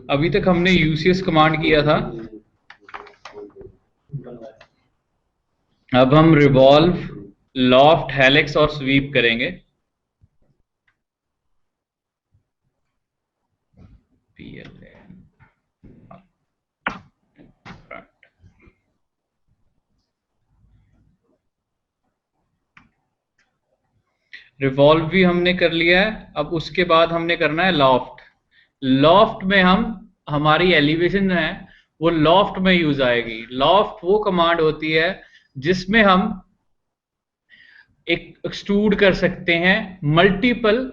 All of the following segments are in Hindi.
अभी तक हमने यूसीएस कमांड किया था, अब हम रिवॉल्व, लॉफ्ट, हेलिक्स और स्वीप करेंगे। रिवॉल्व भी हमने कर लिया है। अब उसके बाद हमने करना है लॉफ्ट। लॉफ्ट में हम हमारी एलिवेशन है वो लॉफ्ट में यूज आएगी। लॉफ्ट वो कमांड होती है जिसमें हम एक एक्सट्रूड कर सकते हैं मल्टीपल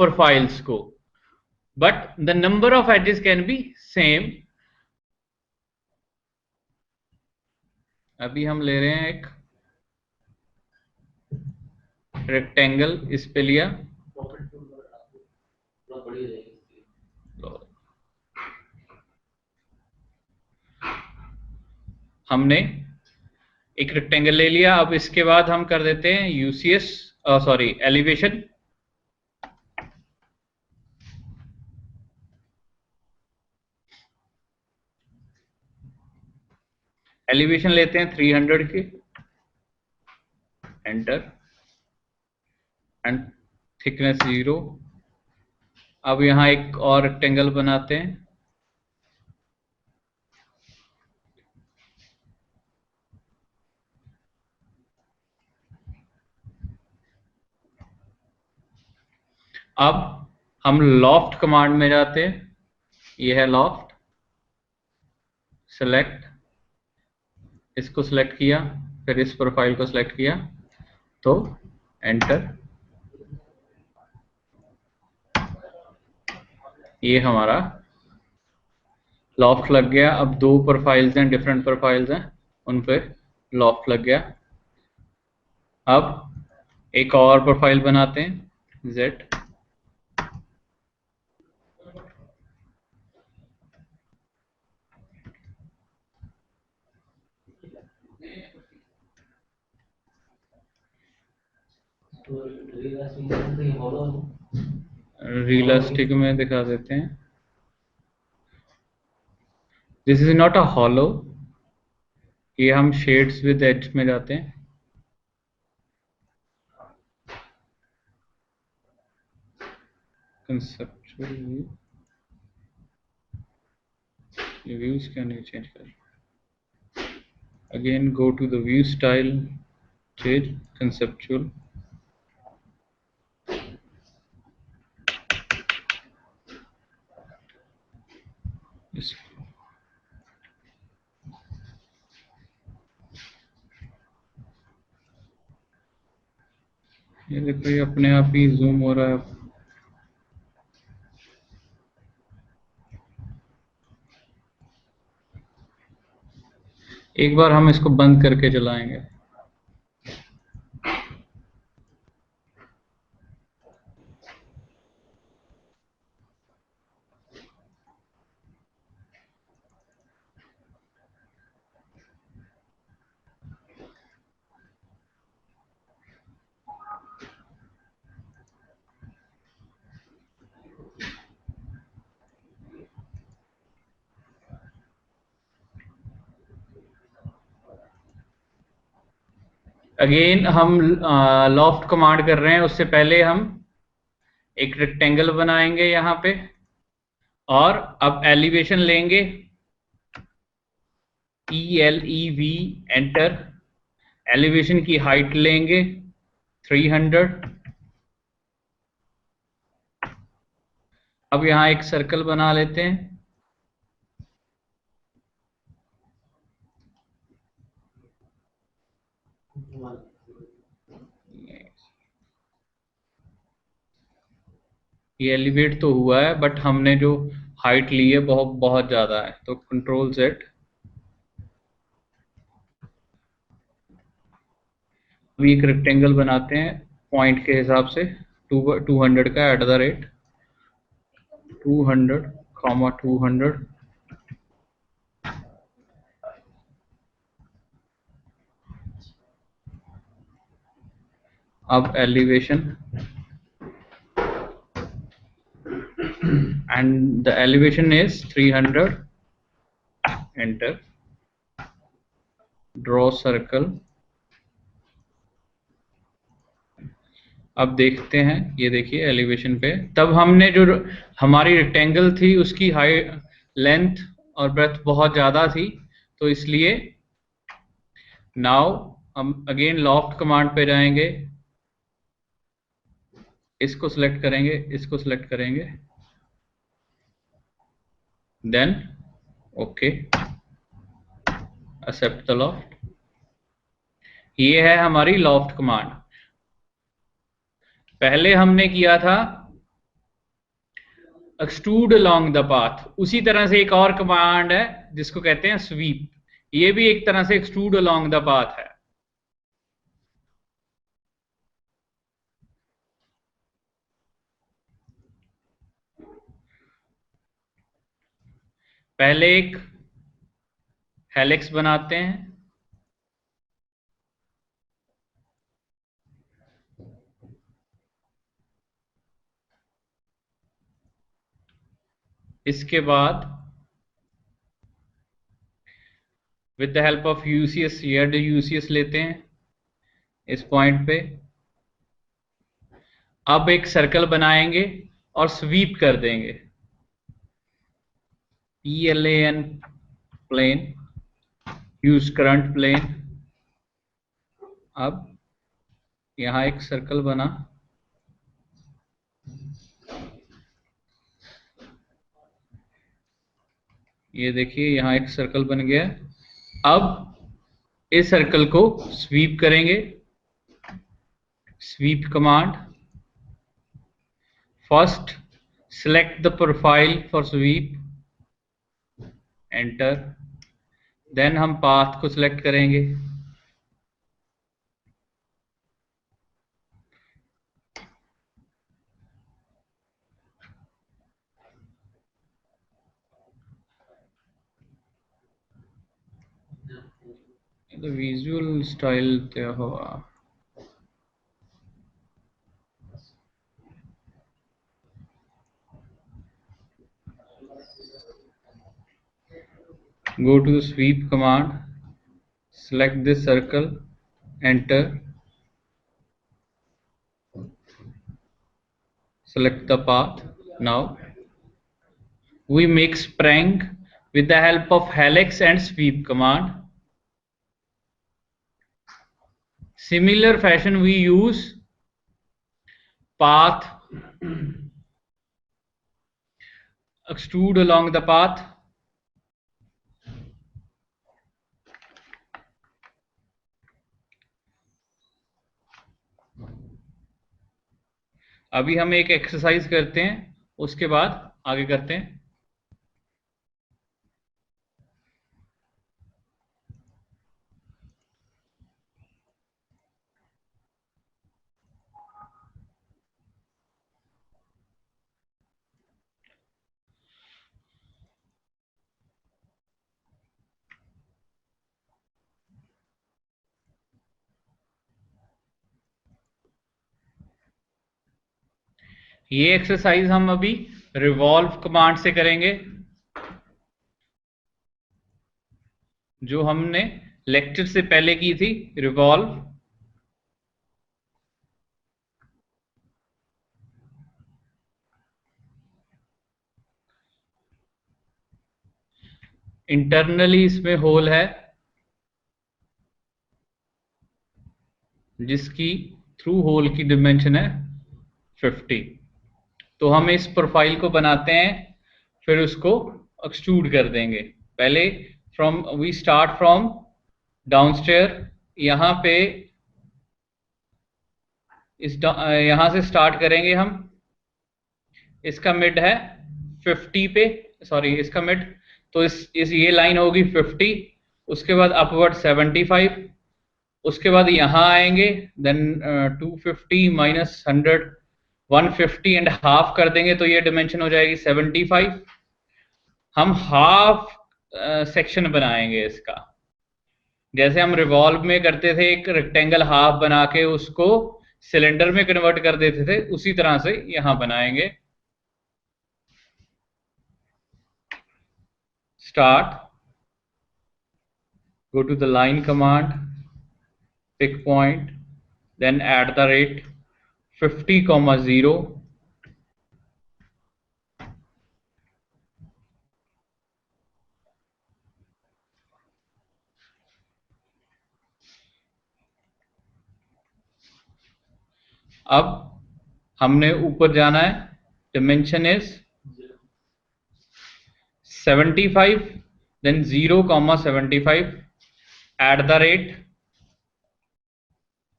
प्रोफाइल्स को, but the number of edges can be same. अभी हम ले रहे हैं एक रेक्टेंगल, इस पे लिया, हमने एक रेक्टेंगल ले लिया। अब इसके बाद हम कर देते हैं यूसीएस, सॉरी, एलिवेशन। एलिवेशन लेते हैं 300 की, एंटर, एंड थिकनेस 0। अब यहां एक और रेक्टेंगल बनाते हैं, अब हम लॉफ्ट कमांड में जाते हैं, ये है लॉफ्ट, सेलेक्ट, इसको सिलेक्ट किया, फिर इस प्रोफाइल को सिलेक्ट किया, तो एंटर, ये हमारा लॉफ्ट लग गया। अब दो प्रोफाइल्स हैं, डिफरेंट प्रोफाइल्स हैं, उन पे लॉफ्ट लग गया। अब एक और प्रोफाइल बनाते हैं, जेड, रियलिस्टिक में दिखा देते हैं। This is not a hollow, ये हम शेड्स विद एज में जाते हैं, कंसेप्चुअल व्यू, ये व्यूज क्या नहीं चेंज कर, again go to the view style, change conceptual, ये देखो ये अपने आप ही जूम हो रहा है। एक बार हम इसको बंद करके चलाएंगे। अगेन हम लॉफ्ट कमांड कर रहे हैं, उससे पहले हम एक रेक्टेंगल बनाएंगे यहां पे, और अब एलिवेशन लेंगे, ELEV, एंटर, एलिवेशन की हाइट लेंगे 300। अब यहां एक सर्कल बना लेते हैं, ये एलिवेट तो हुआ है बट हमने जो हाइट ली है बहुत बहुत ज्यादा है, तो कंट्रोल Z। अभी एक रेक्टेंगल बनाते हैं पॉइंट के हिसाब से, 200 का, एट द रेट 200, 200। अब elevation and the elevation is 300. Enter. Draw circle. अब देखते हैं, ये देखिए एलिवेशन पे, तब हमने जो हमारी रेक्टेंगल थी उसकी हाइट, लेंथ और ब्रेथ बहुत ज़्यादा थी, तो इसलिए नाउ हम अगेन लॉफ्ट कमांड पे जाएंगे, इसको सिलेक्ट करेंगे, इसको सिलेक्ट करेंगे, then okay, accept the loft. ये है हमारी लॉफ्ट कमांड। पहले हमने किया था एक्सट्रूड अलोंग द पाथ, उसी तरह से एक और कमांड है जिसको कहते हैं स्वीप, ये भी एक तरह से एक्सट्रूड अलोंग द पाथ है। पहले एक हेलिक्स बनाते हैं, इसके बाद with the help of UCS, UCS लेते हैं इस पॉइंट पे। अब एक सर्कल बनाएंगे और स्वीप कर देंगे, PLAN plane, use current plane. अब यहां एक सर्कल बना, ये देखिए यहां एक सर्कल बन गया। अब इस सर्कल को स्वीप करेंगे, sweep command. First select the profile for sweep, enter, then हम पाथ को सिलेक्ट करेंगे, तो विजुअल स्टाइल क्या हुआ, go to the sweep command, select this circle, enter, select the path. Now we make sprang with the help of helix and sweep command. Similar fashion we use path, extrude along the path, अभी हम एक एक्सरसाइज करते हैं, उसके बाद आगे करते हैं। ये एक्सरसाइज हम अभी रिवॉल्व कमांड से करेंगे, जो हमने लेक्चर से पहले की थी, रिवॉल्व। इंटरनली इसमें होल है जिसकी थ्रू होल की डिमेंशन है 50। तो हम इस प्रोफाइल को बनाते हैं, फिर उसको एक्सट्रूड कर देंगे। पहले वी स्टार्ट फ्रॉम डाउनस्टेयर, यहाँ पे यहाँ से स्टार्ट करेंगे हम, इसका मिड है 50 पे, सॉरी इसका मिड, तो इस ये लाइन होगी 50, उसके बाद अपवर्ड 75, उसके बाद यहाँ आएंगे, देन 250 माइनस 100, 150 एंड हाफ कर देंगे, तो ये डिमेंशन हो जाएगी 75। हम हाफ सेक्शन बनाएंगे इसका, जैसे हम रिवॉल्व में करते थे, एक रेक्टेंगल हाफ बना के उसको सिलेंडर में कन्वर्ट कर देते थे, उसी तरह से यहाँ बनाएंगे। start, go to the line command, pick point, then @50, 0. अब हमने ऊपर जाना है, dimension is 75, then 0,75 @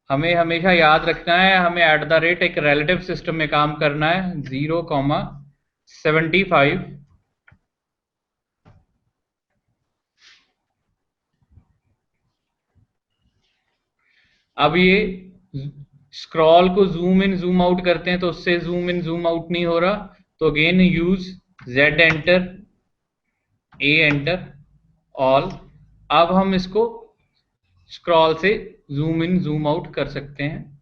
हमें हमेशा याद रखना है, हमें @ एक रिलेटिव सिस्टम में काम करना है, 0,75। अब ये स्क्रॉल को जूम इन जूम आउट करते हैं तो उससे जूम इन जूम आउट नहीं हो रहा, तो again use Z enter, A enter, all. अब हम इसको स्क्रॉल से जूम इन जूम आउट कर सकते हैं।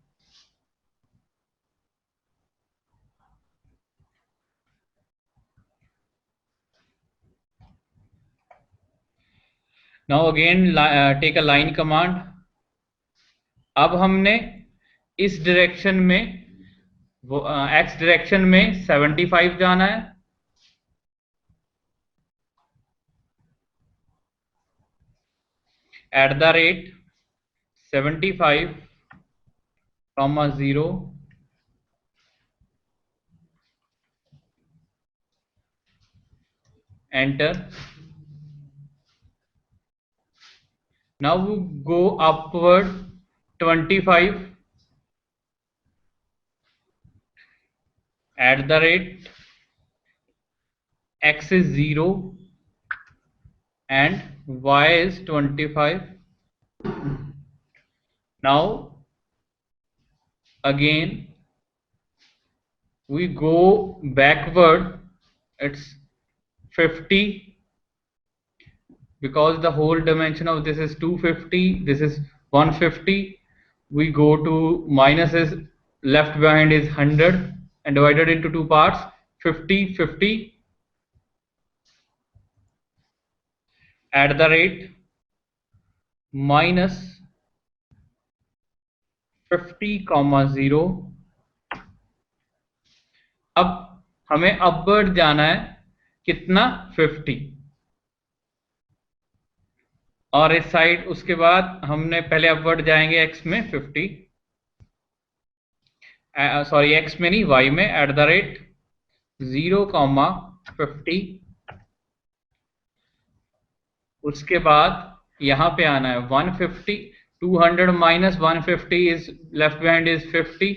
Now again take a line command. अब हमने इस डायरेक्शन में एक्स डायरेक्शन में 75 जाना है, @75, 0, enter. Now we go upward 25, x is 0 and y is 25. Now again we go backward, it's 50, because the whole dimension of this is 250, this is 150. We go to minus is left behind is 100 and divided into two parts, 50, 50, minus 50, 0. अब हमें अपवर्ड जाना है, कितना, 50, और इस साइड उसके बाद हमने पहले अपवर्ड जाएंगे x में 50, सॉरी x में नहीं, y में, @0,50। उसके बाद यहां पे आना है 150, 200 minus 150 is left behind is 50,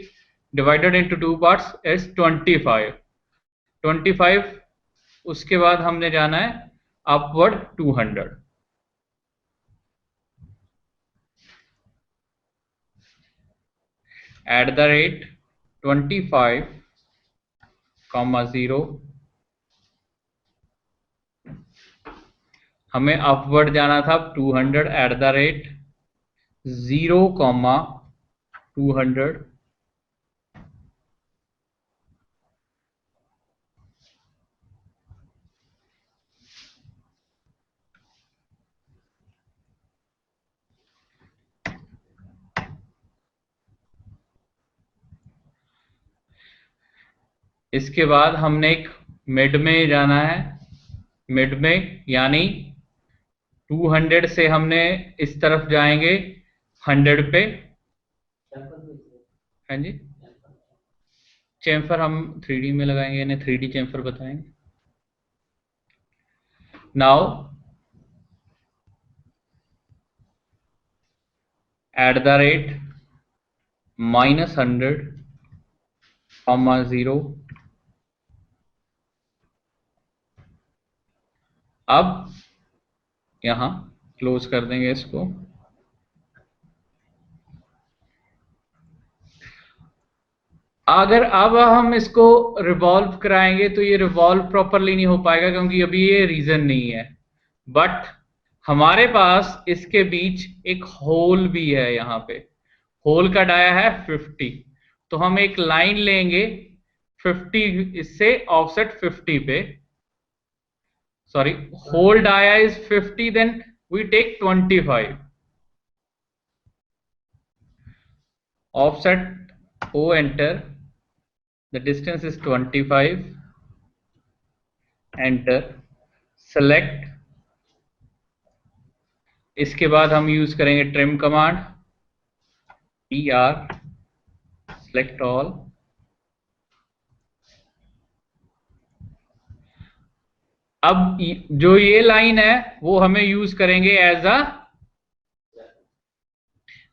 divided into two parts is 25, 25। उसके बाद हमने जाना है अपवर्ड 200, @25, 0। हमें अपवर्ड जाना था 200, @0,200। इसके बाद हमने एक मिड में जाना है, मिड में यानी 200 से हमने इस तरफ जाएंगे 100 पे। हाँ जी, चेम्फर हम 3D में लगाएंगे, यानी 3D चेम्फर बताएंगे। नाउ @-100, 0। अब यहां क्लोज कर देंगे इसको। अगर अब हम इसको रिवॉल्व कराएंगे तो ये रिवॉल्व प्रॉपरली नहीं हो पाएगा, क्योंकि अभी ये रीजन नहीं है, बट हमारे पास इसके बीच एक होल भी है। यहाँ पे होल का डाया है 50, तो हम एक लाइन लेंगे 50, इससे ऑफसेट 50 पे, sorry, whole dia is 50, then we take 25. Offset O, enter, the distance is 25, enter, select, इसके बाद हम यूज करेंगे trim command, TR, select all, अब जो ये लाइन है वो हमें यूज करेंगे as a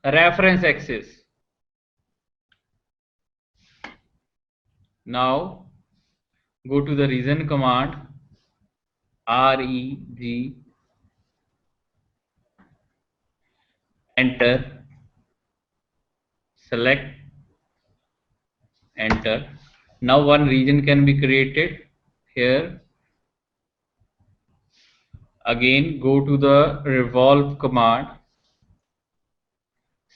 reference axis. Now go to the region command, REG, enter, select, enter. Now one region can be created here. Again go to the revolve command,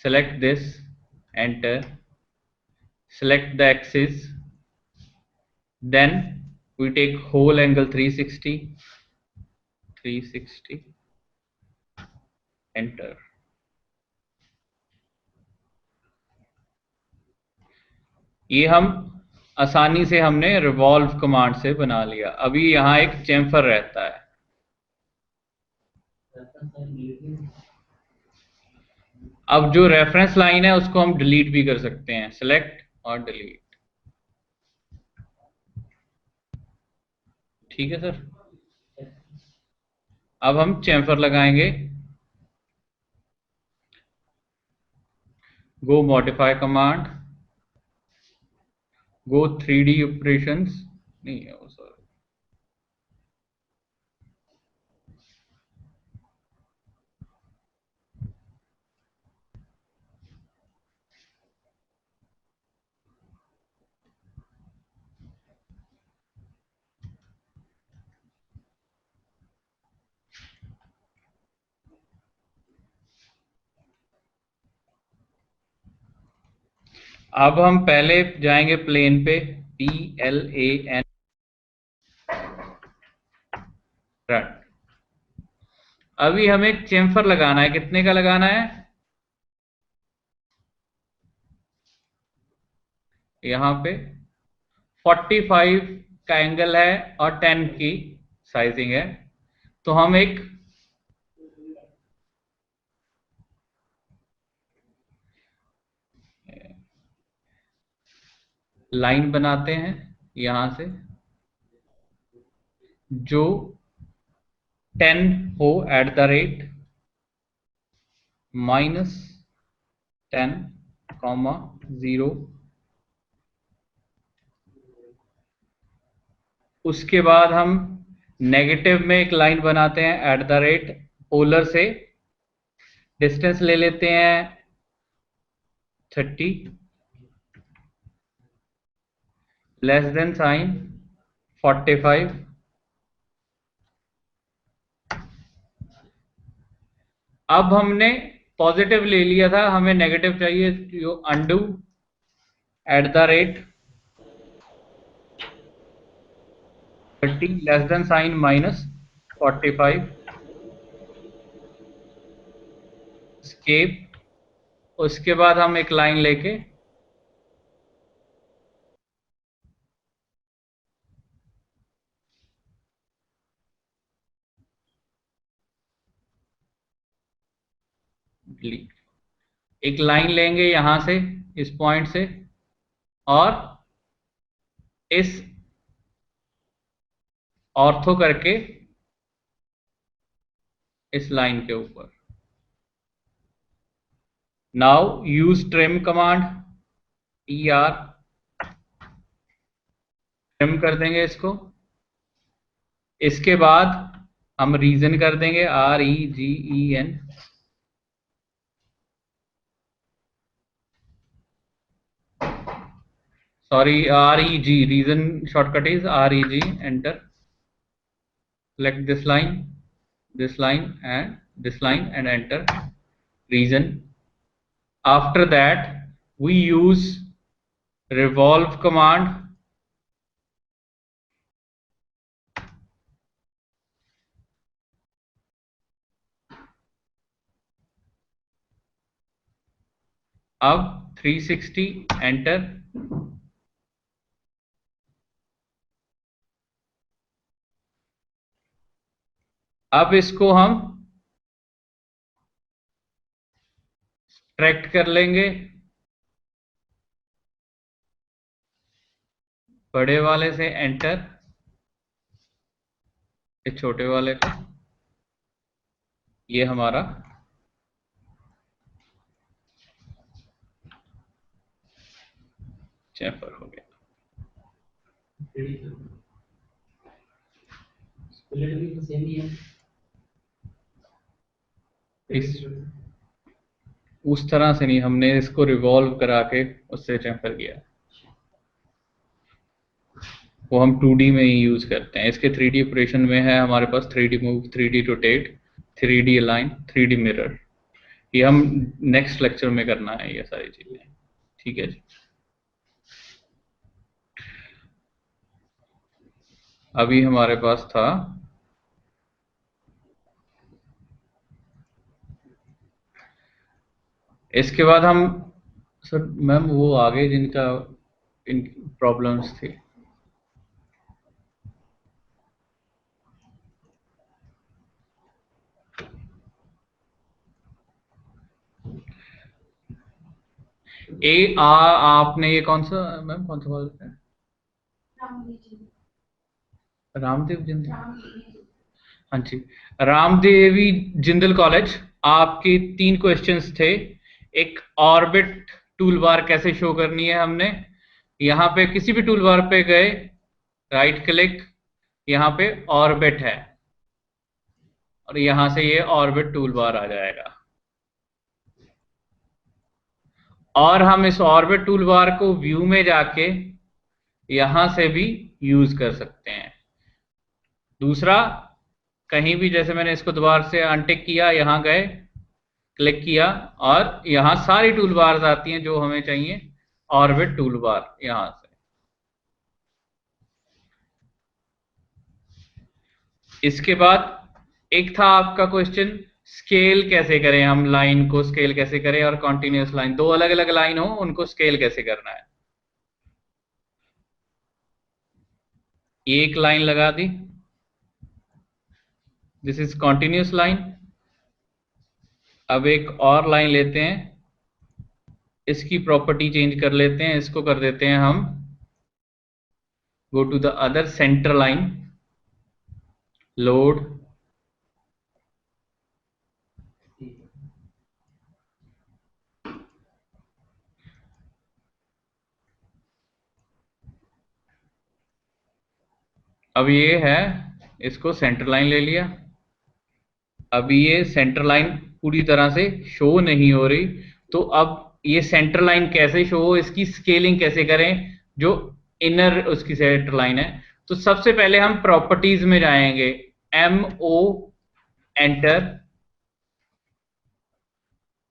select this, enter, select the axis, then we take whole angle 360, enter. ये हम आसानी से हमने रिवॉल्व कमांड से बना लिया. अभी यहाँ एक चेम्फर रहता है. अब जो रेफरेंस लाइन है उसको हम डिलीट भी कर सकते हैं, सेलेक्ट और डिलीट. ठीक है सर. अब हम चेम्फर लगाएंगे. गो मॉडिफाई कमांड, गो 3D ऑपरेशंस, नहीं है वो सर. अब हम पहले जाएंगे प्लेन पे, PLAN, रन. अभी हमें एक चेम्फर लगाना है. कितने का लगाना है? यहाँ पे 45 का एंगल है और 10 की साइजिंग है. तो हम एक लाइन बनाते हैं यहां से जो 10 हो, एट द रेट -10, 0. उसके बाद हम नेगेटिव में एक लाइन बनाते हैं एट द रेट, पोलर से डिस्टेंस ले लेते हैं 30, लेस देन साइन 45. अब हमने पॉजिटिव ले लिया था, हमें नेगेटिव चाहिए, जो undo at the rate 30, less than sine -45, escape. उसके बाद हम एक लाइन लेके डिलीट, एक लाइन लेंगे यहां से, इस पॉइंट से, और इस ऑर्थो करके इस लाइन के ऊपर. Now use trim command, TR, trim कर देंगे इसको. इसके बाद हम रीजन कर देंगे, REGEN, sorry, REG, reason shortcut is REG, enter, select this line and this line and enter, region. After that we use revolve command, अब 360 एंटर। अब इसको हम ट्रैक्ट कर लेंगे बड़े वाले से एंटर, इस छोटे वाले को, ये हमारा चैम्फर हो गया। इस उस तरह से नहीं, हमने इसको रिवॉल्व करा के उससे चैम्फर किया, वो हम 2D में ही यूज करते हैं। इसके 3D ऑपरेशन में है हमारे पास 3D move, 3D rotate, 3D align, 3D mirror. ये हम नेक्स्ट लेक्चर में करना है ये सारी चीजें। ठीक है जी। अभी हमारे पास था इसके बाद हम सर मैम वो आगे जिनका इन प्रॉब्लम्स थी, आपने ये कौन सा मैम, कौन सा कॉलेज है? रामदेव जिंदल। हाँ जी, रामदेवी जिंदल कॉलेज। आपके 3 क्वेश्चंस थे। एक ऑर्बिट टूल बार कैसे शो करनी है हमने, यहाँ पे किसी भी टूल बार पे गए, राइट क्लिक, यहाँ पे ऑर्बिट है और यहाँ से ये ऑर्बिट टूल बार आ जाएगा और हम इस ऑर्बिट टूल बार को व्यू में जाके यहां से भी यूज कर सकते हैं। दूसरा, कहीं भी जैसे मैंने इसको दोबारा से अनटिक किया, यहां गए, क्लिक किया और यहां सारी टूल बार्स आती हैं जो हमें चाहिए, ऑर्बिट टूल बार यहां से। इसके बाद एक था आपका क्वेश्चन, स्केल कैसे करें हम, लाइन को स्केल कैसे करें और कॉन्टिन्यूस लाइन, दो अलग अलग लाइन हो उनको स्केल कैसे करना है। एक लाइन लगा दी, दिस इज कॉन्टिन्यूस लाइन। अब एक और लाइन लेते हैं, इसकी प्रॉपर्टी चेंज कर लेते हैं, इसको कर देते हैं हम go to the other centre line, load, अब ये है, इसको सेंटर लाइन ले लिया। अब ये सेंटर लाइन पूरी तरह से शो नहीं हो रही, तो अब ये सेंटर लाइन कैसे शो हो, इसकी स्केलिंग कैसे करें, जो इनर उसकी सेंटर लाइन है। तो सबसे पहले हम प्रॉपर्टीज में जाएंगे, MO एंटर,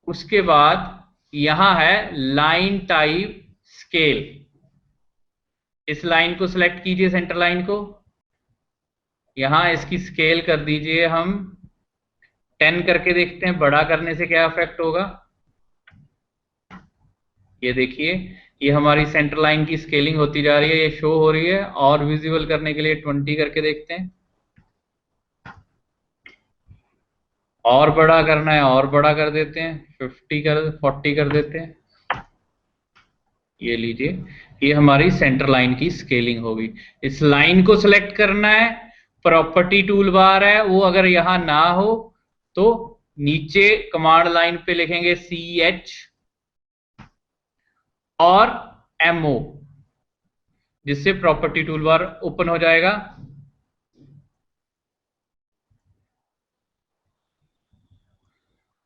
उसके बाद यहां है लाइन टाइप स्केल, इस लाइन को सिलेक्ट कीजिए, सेंटर लाइन को, यहां इसकी स्केल कर दीजिए हम 10 करके, देखते हैं बड़ा करने से क्या इफेक्ट होगा। ये देखिए, ये हमारी सेंटर लाइन की स्केलिंग होती जा रही है, ये शो हो रही है। और विजिबल करने के लिए 20 करके देखते हैं, और बड़ा करना है और बड़ा कर देते हैं, 40 कर देते हैं। ये लीजिए, ये हमारी सेंटर लाइन की स्केलिंग होगी। इस लाइन को सिलेक्ट करना है, प्रॉपर्टी टूल बार है वो, अगर यहां ना हो तो नीचे कमांड लाइन पे लिखेंगे CH और MO, जिससे प्रॉपर्टी टूल बार ओपन हो जाएगा।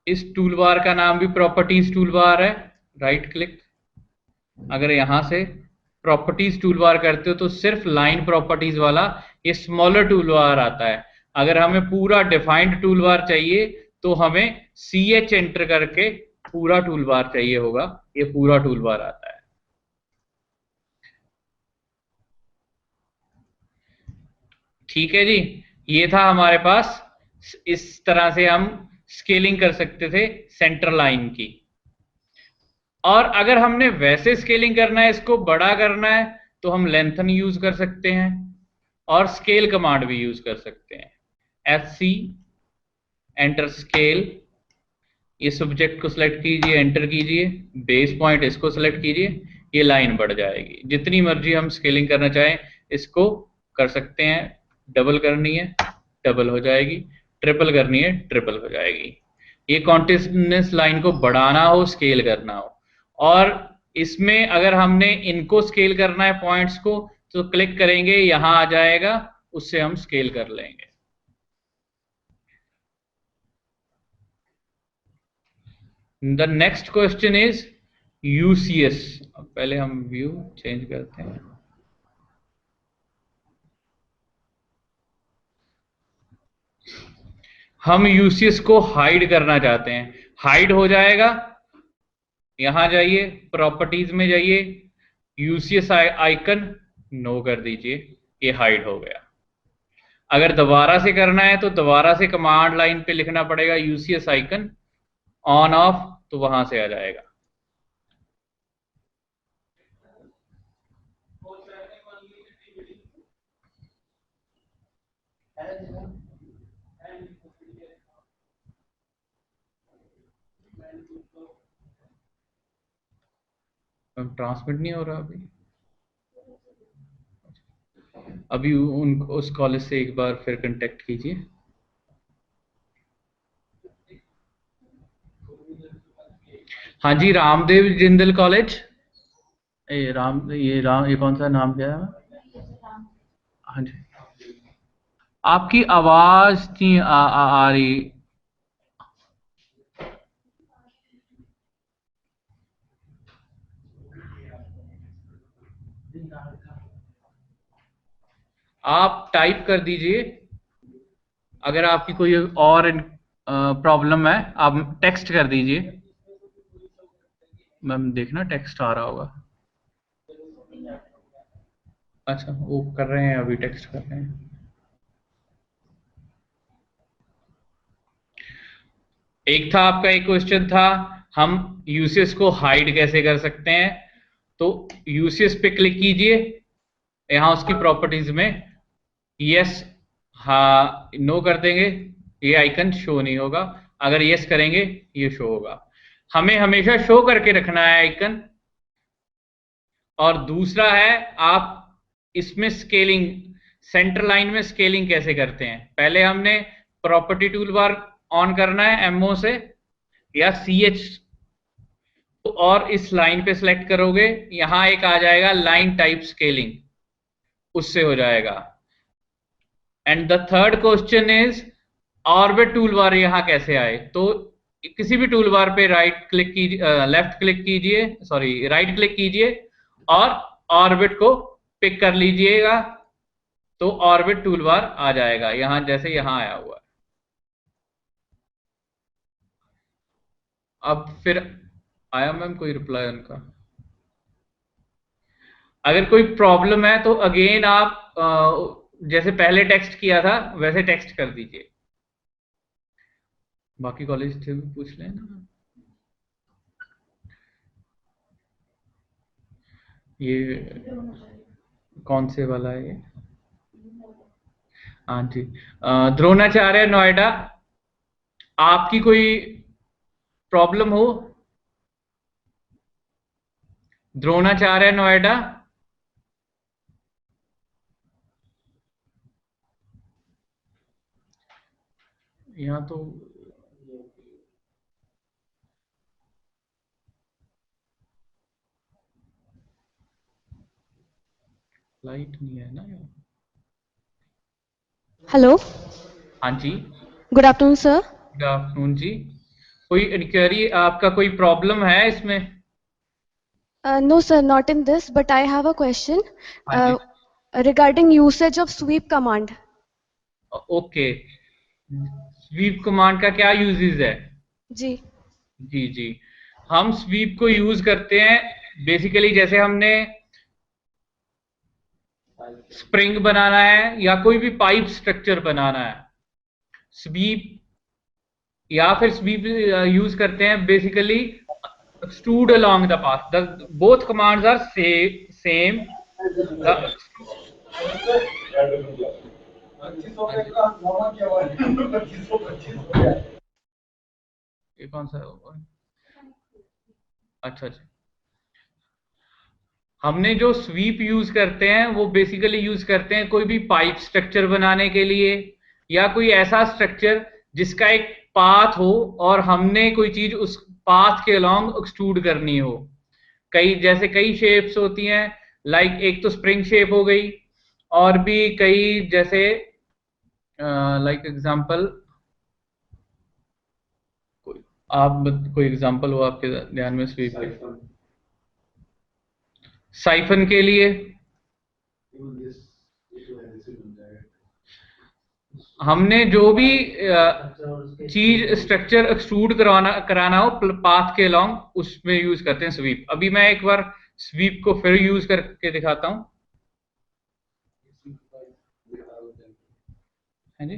इस टूल बार का नाम भी प्रॉपर्टीज टूल बार है, राइट क्लिक, अगर यहां से प्रॉपर्टीज टूल बार करते हो तो सिर्फ लाइन प्रॉपर्टीज वाला ये स्मॉलर टूल बार आता है। अगर हमें पूरा डिफाइंड टूल बार चाहिए तो हमें CH एंटर करके पूरा टूल बार चाहिए होगा, ये पूरा टूल बार आता है। ठीक है जी, ये था हमारे पास, इस तरह से हम स्केलिंग कर सकते थे सेंटर लाइन की। और अगर हमने वैसे स्केलिंग करना है, इसको बड़ा करना है, तो हम लेंथन यूज कर सकते हैं और स्केल कमांड भी यूज कर सकते हैं। एच एंटर स्केल, ये सब्जेक्ट को सिलेक्ट कीजिए, एंटर कीजिए, बेस पॉइंट इसको सिलेक्ट कीजिए, ये लाइन बढ़ जाएगी। जितनी मर्जी हम स्केलिंग करना चाहें इसको कर सकते हैं। डबल करनी है डबल हो जाएगी, ट्रिपल करनी है ट्रिपल हो जाएगी। ये कॉन्टिन्यूस लाइन को बढ़ाना हो, स्केल करना हो। और इसमें अगर हमने इनको स्केल करना है पॉइंट्स को, तो क्लिक करेंगे, यहां आ जाएगा, उससे हम स्केल कर लेंगे। The next question is UCS. पहले हम व्यू चेंज करते हैं। हम यूसीएस को हाइड करना चाहते हैं, हाइड हो जाएगा। यहां जाइए, प्रॉपर्टीज में जाइए, यूसीएस आइकन नो कर दीजिए, ये हाइड हो गया। अगर दोबारा से करना है तो दोबारा से कमांड लाइन पे लिखना पड़ेगा यूसीएस आइकन ऑन ऑफ, तो वहां से आ जाएगा। ट्रांसमिट नहीं हो रहा अभी उस कॉलेज से एक बार फिर कांटेक्ट कीजिए। हाँ जी, रामदेव जिंदल कॉलेज। ये कौन सा नाम क्या है? हाँ जी, आपकी आवाज नहीं आ रही। आप टाइप कर दीजिए, अगर आपकी कोई और प्रॉब्लम है आप टेक्स्ट कर दीजिए। मैम देखना टेक्स्ट आ रहा होगा। अच्छा, वो कर रहे हैं, अभी टेक्स्ट कर रहे हैं। एक था आपका, एक क्वेश्चन था हम यूसेस को हाइड कैसे कर सकते हैं। तो यूसेस पे क्लिक कीजिए, यहां उसकी प्रॉपर्टीज में यस, हाँ नो कर देंगे, ये आइकन शो नहीं होगा। अगर यस करेंगे ये शो होगा। हमें हमेशा शो करके रखना है आइकन। और दूसरा है, आप इसमें स्केलिंग, सेंटर लाइन में स्केलिंग कैसे करते हैं। पहले हमने प्रॉपर्टी टूल बार ऑन करना है एमओ से या CH, और इस लाइन पे सिलेक्ट करोगे, यहां एक आ जाएगा लाइन टाइप स्केलिंग, उससे हो जाएगा। And the third question is orbit tool bar यहां कैसे आए। तो किसी भी टूल बार पे राइट क्लिक कीजिए, लेफ्ट क्लिक कीजिए, सॉरी राइट क्लिक कीजिए और ऑर्बिट को पिक कर लीजिएगा, तो ऑर्बिट टूल बार आ जाएगा, यहां जैसे यहां आया हुआ है। अब फिर आया मैम कोई रिप्लाई उनका? अगर कोई प्रॉब्लम है तो अगेन आप जैसे पहले टेक्स्ट किया था वैसे टेक्स्ट कर दीजिए। बाकी कॉलेज से भी पूछ लें ना। ये कौन से वाला है ये? हाँ जी, द्रोणाचार्य नोएडा। आपकी कोई प्रॉब्लम हो, द्रोणाचार्य नोएडा। यहाँ तो लाइट नहीं है ना यहाँ। हेलो, हाँ जी, good afternoon sir. Good afternoon जी। कोई इंक्वायरी, आपका कोई प्रॉब्लम है इसमें? No sir, not in this, but I have a question हाँ जी, regarding usage of sweep command. Okay. Sweep command का क्या यूजेस है? जी जी जी, हम स्वीप को यूज करते हैं बेसिकली, जैसे हमने स्प्रिंग बनाना है या कोई भी पाइप स्ट्रक्चर बनाना है, स्वीप, या फिर स्वीप यूज करते हैं basically extrude along the path. Both commands are same. ये कौन सा है? अच्छा अच्छा, हमने जो स्वीप यूज करते हैं वो बेसिकली यूज करते हैं कोई भी पाइप स्ट्रक्चर बनाने के लिए, या कोई ऐसा स्ट्रक्चर जिसका एक पाथ हो और हमने कोई चीज उस पाथ के अलोंग एक्सट्रूड करनी हो। जैसे कई शेप्स होती हैं, लाइक एक तो स्प्रिंग शेप हो गई, और भी कई, जैसे लाइक एग्जांपल, कोई एग्जांपल हो आपके ध्यान में स्वीप के? साइफन के लिए हमने जो भी चीज स्ट्रक्चर एक्सट्रूड कराना हो पाथ के अलोंग, उसमें यूज करते हैं स्वीप। अभी मैं एक बार स्वीप को फिर यूज करके दिखाता हूं। है जी,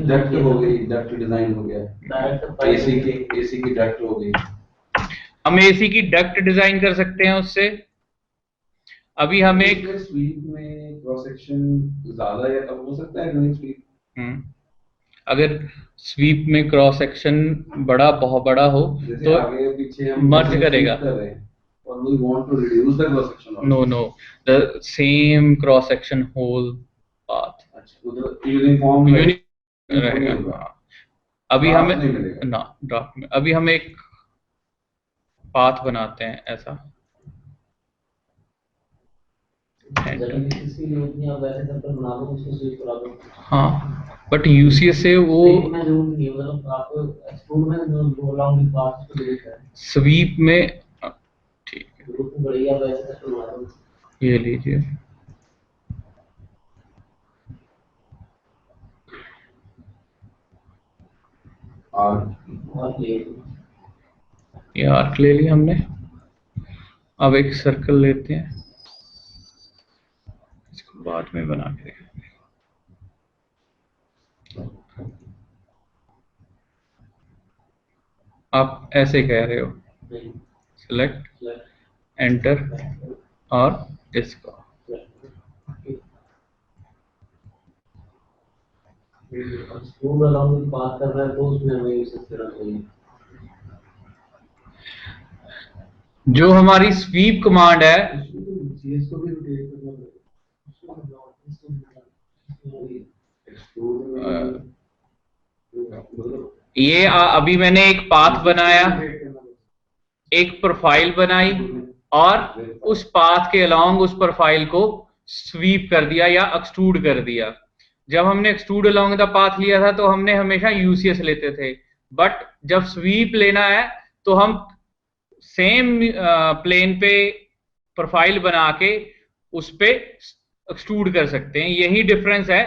डक्ट हो गई, डक्ट डिजाइन हो गया, एसी की डक्ट हो गई। हम एसी की डक्ट डिजाइन कर सकते हैं उससे। अभी हम एक स्वीप में क्रॉस सेक्शन ज्यादा या कम हो सकता है स्वीप? अगर स्वीप में क्रॉस सेक्शन बहुत बड़ा हो तो आगे पीछे हम मर्ज करेगा। और we want to reduce the cross section also. No, the same cross section whole path. Uniform रहेगा। अभी हमें ना ड्राफ्ट में, अभी हम एक पाथ बनाते हैं ऐसा। हाँ, बट यूसीएस से वो स्वीप में, ठीक है, ये लीजिए। ये आर्क ले लिया हमने। अब एक सर्कल लेते हैं, इसको बाद में बना के देखेंगे। आप ऐसे कह रहे हो, सेलेक्ट, एंटर और इसको बात कर रहा है तो उसमें हमें जो हमारी स्वीप कमांड है, ये अभी मैंने एक पाथ बनाया, एक प्रोफाइल बनाई, और उस पाथ के अलोंग उस प्रोफाइल को स्वीप कर दिया या एक्सट्रूड कर दिया। जब हमने एक्सट्रूड अलोंग द पाथ लिया था तो हमने हमेशा यूसीएस लेते थे, बट जब स्वीप लेना है तो हम सेम प्लेन पे प्रोफाइल बना के उस पे एक्सट्रूड कर सकते हैं। यही डिफरेंस है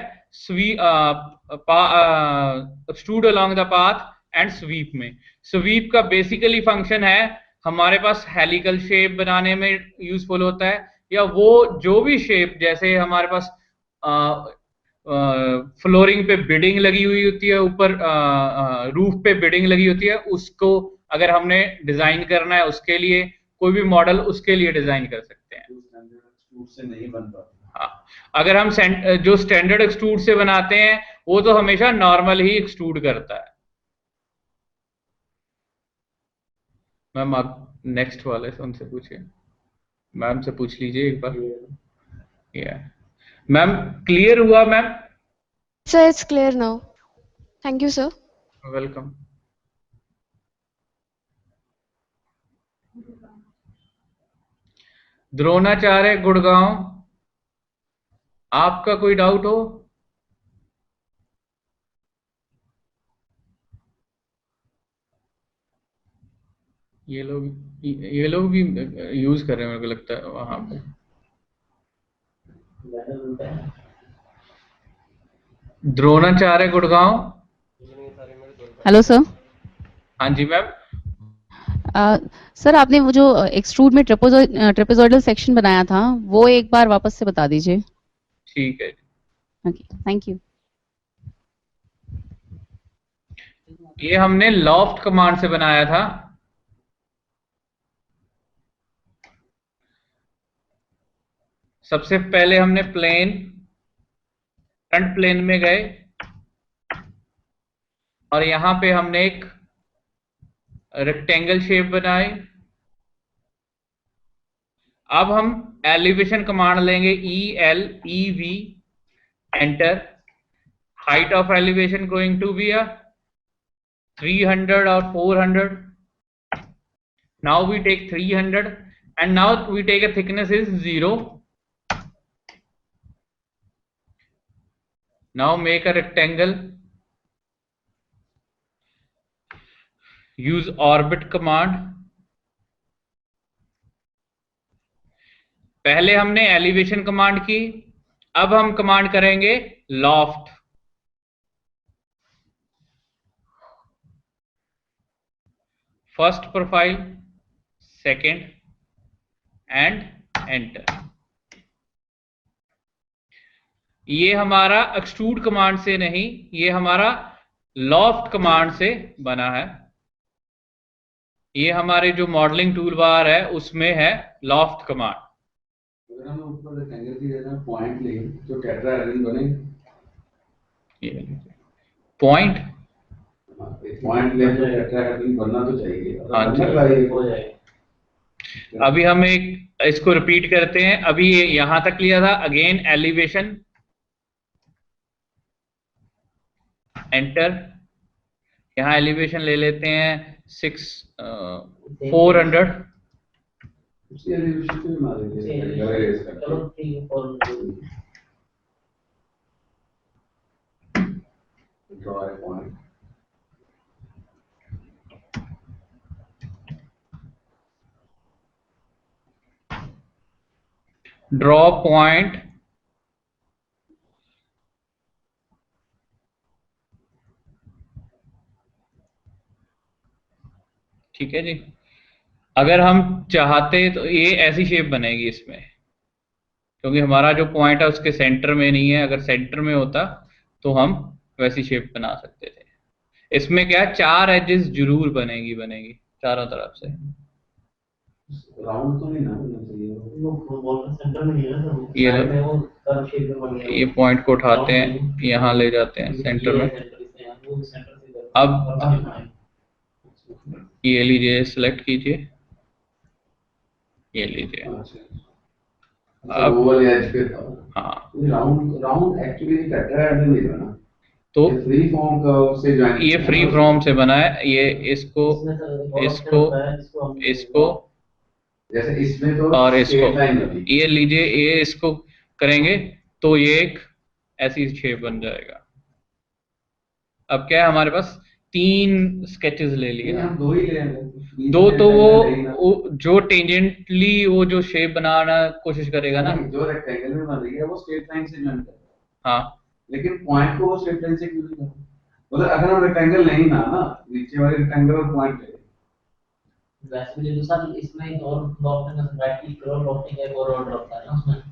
extrude along the path and sweep में। स्वीप का बेसिकली फंक्शन है, हमारे पास हेलिकल शेप बनाने में यूजफुल होता है, या वो जो भी शेप, जैसे हमारे पास फ्लोरिंग पे बिडिंग लगी हुई होती है, ऊपर रूफ पे बिडिंग लगी होती है, उसको अगर हमने डिजाइन करना है उसके लिए, कोई भी मॉडल उसके लिए डिजाइन कर सकते हैं। से नहीं बन पाता। हाँ, अगर हम जो स्टैंडर्ड एक्सट्रूड से बनाते हैं वो तो हमेशा नॉर्मल ही एक्सट्रूड करता है। मैम आप नेक्स्ट वाले से उनसे पूछिए, मैम से पूछ लीजिए एक बार। मैम क्लियर हुआ ma'am? Sir, it's clear now. Thank you, sir. Welcome. Dronacharya Gurgaon, आपका कोई डाउट हो? ये लोग भी यूज कर रहे हैं, मेरे को लगता है वहां पे। द्रोणाचार्य गुड़गांव। Hello sir. हाँ जी मैम। सर आपने वो जो एक्सट्रूड में ट्रेपेजॉइडल सेक्शन बनाया था वो एक बार वापस से बता दीजिए। ठीक है। Okay, thank you. ये हमने लॉफ्ट कमांड से बनाया था। सबसे पहले हमने फ्रंट प्लेन में गए और यहां पे हमने एक रेक्टेंगल शेप बनाई। अब हम एलिवेशन कमांड लेंगे, ELEV, enter. Height of elevation going to be 300 or 400. Now we take 300 and now we take a thickness is 0. Now make a rectangle. Use orbit command. पहले हमने एलिवेशन कमांड की, अब हम कमांड करेंगे loft. First profile, second and enter. ये हमारा एक्सट्रूड कमांड से नहीं, ये हमारा लॉफ्ट कमांड से बना है। ये हमारे जो मॉडलिंग टूल बार है उसमें है लॉफ्ट कमांड। अगर हम ऊपर रेक्टेंगल की जगह पॉइंट लें तो टेट्राहेड्रन बनेगा। पॉइंट ले तो टेट्राहेड्रन बनना तो चाहिए। हाँ जी, हो जाएगा। अभी हम एक इसको रिपीट करते हैं। अभी ये यहां तक लिया था। Again elevation, enter. यहां एलिवेशन ले लेते हैं 400। उसी एलिवेशन पे बना देंगे। चलो ठीक है। और draw a point. Draw point, ठीक है जी। अगर हम चाहते तो ये ऐसी शेप बनेगी इसमें, क्योंकि हमारा जो पॉइंट है उसके सेंटर में नहीं है। अगर सेंटर में होता तो हम वैसी शेप बना सकते थे। इसमें क्या है, 4 एजेस जरूर बनेगी चारों तरफ से। राउंड तो नहीं ना होना चाहिए। वो बॉल सेंटर में नहीं है ना, ये साइड में वो कर्व शेप में बन गया। ये पॉइंट को उठाते हैं, यहाँ ले जाते हैं सेंटर में। अब ये लीजिए, सिलेक्ट कीजिए, ये लीजिए। अब वो वाले एज पे था। हाँ, राउंड एक्चुअली टेट्राहेड्रन नहीं बना, तो ये फ्री फॉर्म कर्व से ज्वाइन, ये फ्री फॉर्म से बना है। ये इसको जैसे इसमें तो और इसको ये लीजिए, ये इसको करेंगे तो ये एक ऐसी शेप बन जाएगा। अब क्या है, हमारे पास 3 स्केचेस ले लिए। हम 2 ही ले रहे। 2 तो वो जो टेंजेंटली वो जो शेप बनाना कोशिश करेगा ना, जो रेक्टेंगल में बन रही है वो स्ट्रेट लाइन से ज्वाइन कर। हाँ, लेकिन पॉइंट को वो स्ट्रेट लाइन से क्यों नहीं कर? मतलब अगर हम रेक्टेंगल नहीं ना नीचे वाले रेक्टेंगल और पॉइंट ले वैसे भी, तो सर इसमें और लॉफ्ट राइट क्लिक करो, लॉफ्टिंग एक और ऑर्डर होता है ना उसमें।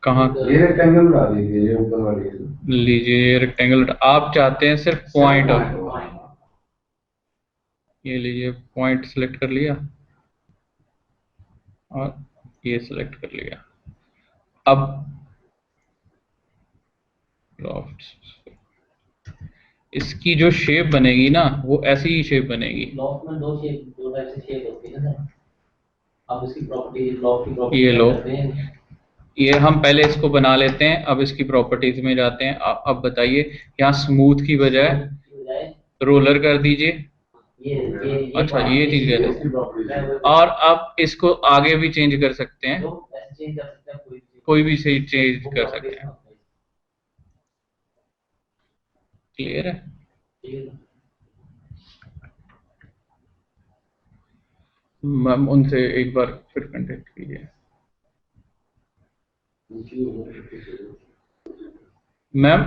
कहाँ? ये रेक्टेंगल उठा दीजिए, ये ऊपर वाली लीजिए रेक्टेंगल। आप चाहते हैं सिर्फ पॉइंट, ये लीजिए पॉइंट सिलेक्ट कर लिया और ये सिलेक्ट कर लिया। अब इसकी जो शेप बनेगी ना वो ऐसी ही शेप बनेगी। लॉफ्ट में 2 टाइप से शेप होती है ना सर। अब इसकी प्रॉपर्टी, लॉफ्ट की प्रॉपर्टी ये लो, ये हम पहले इसको बना लेते हैं। अब इसकी प्रॉपर्टीज में जाते हैं। अब बताइए, यहाँ स्मूथ की बजाय रोलर कर दीजिए। अच्छा, ये चीज है। और अब इसको आगे भी चेंज कर सकते हैं, कोई भी से चेंज कर सकते हैं। क्लियर है? मैम उनसे एक बार फिर कांटेक्ट कीजिए। मैम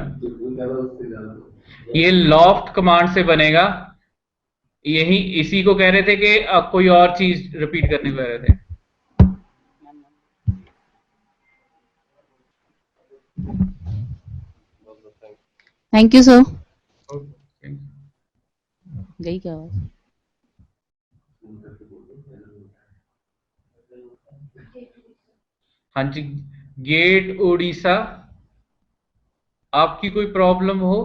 ये लॉफ्ट कमांड से बनेगा। यही इसी को कह रहे थे कि कोई और चीज रिपीट करने को कह रहे थे। Thank you sir. गई क्या आवाज? हाँ जी, गेट उड़ीसा, आपकी कोई प्रॉब्लम हो?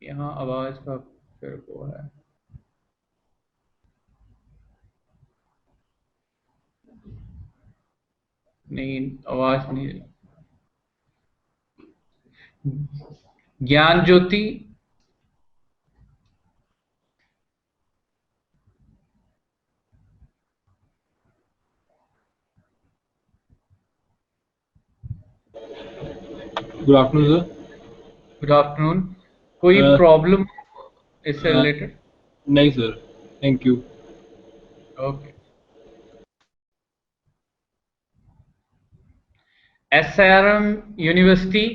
यहाँ आवाज का फिर वो है। नहीं, आवाज नहीं। Gyan Jyoti, good afternoon sir. Good afternoon. कोई प्रॉब्लम इससे रिलेटेड? नहीं sir, thank you. Okay. SRM university,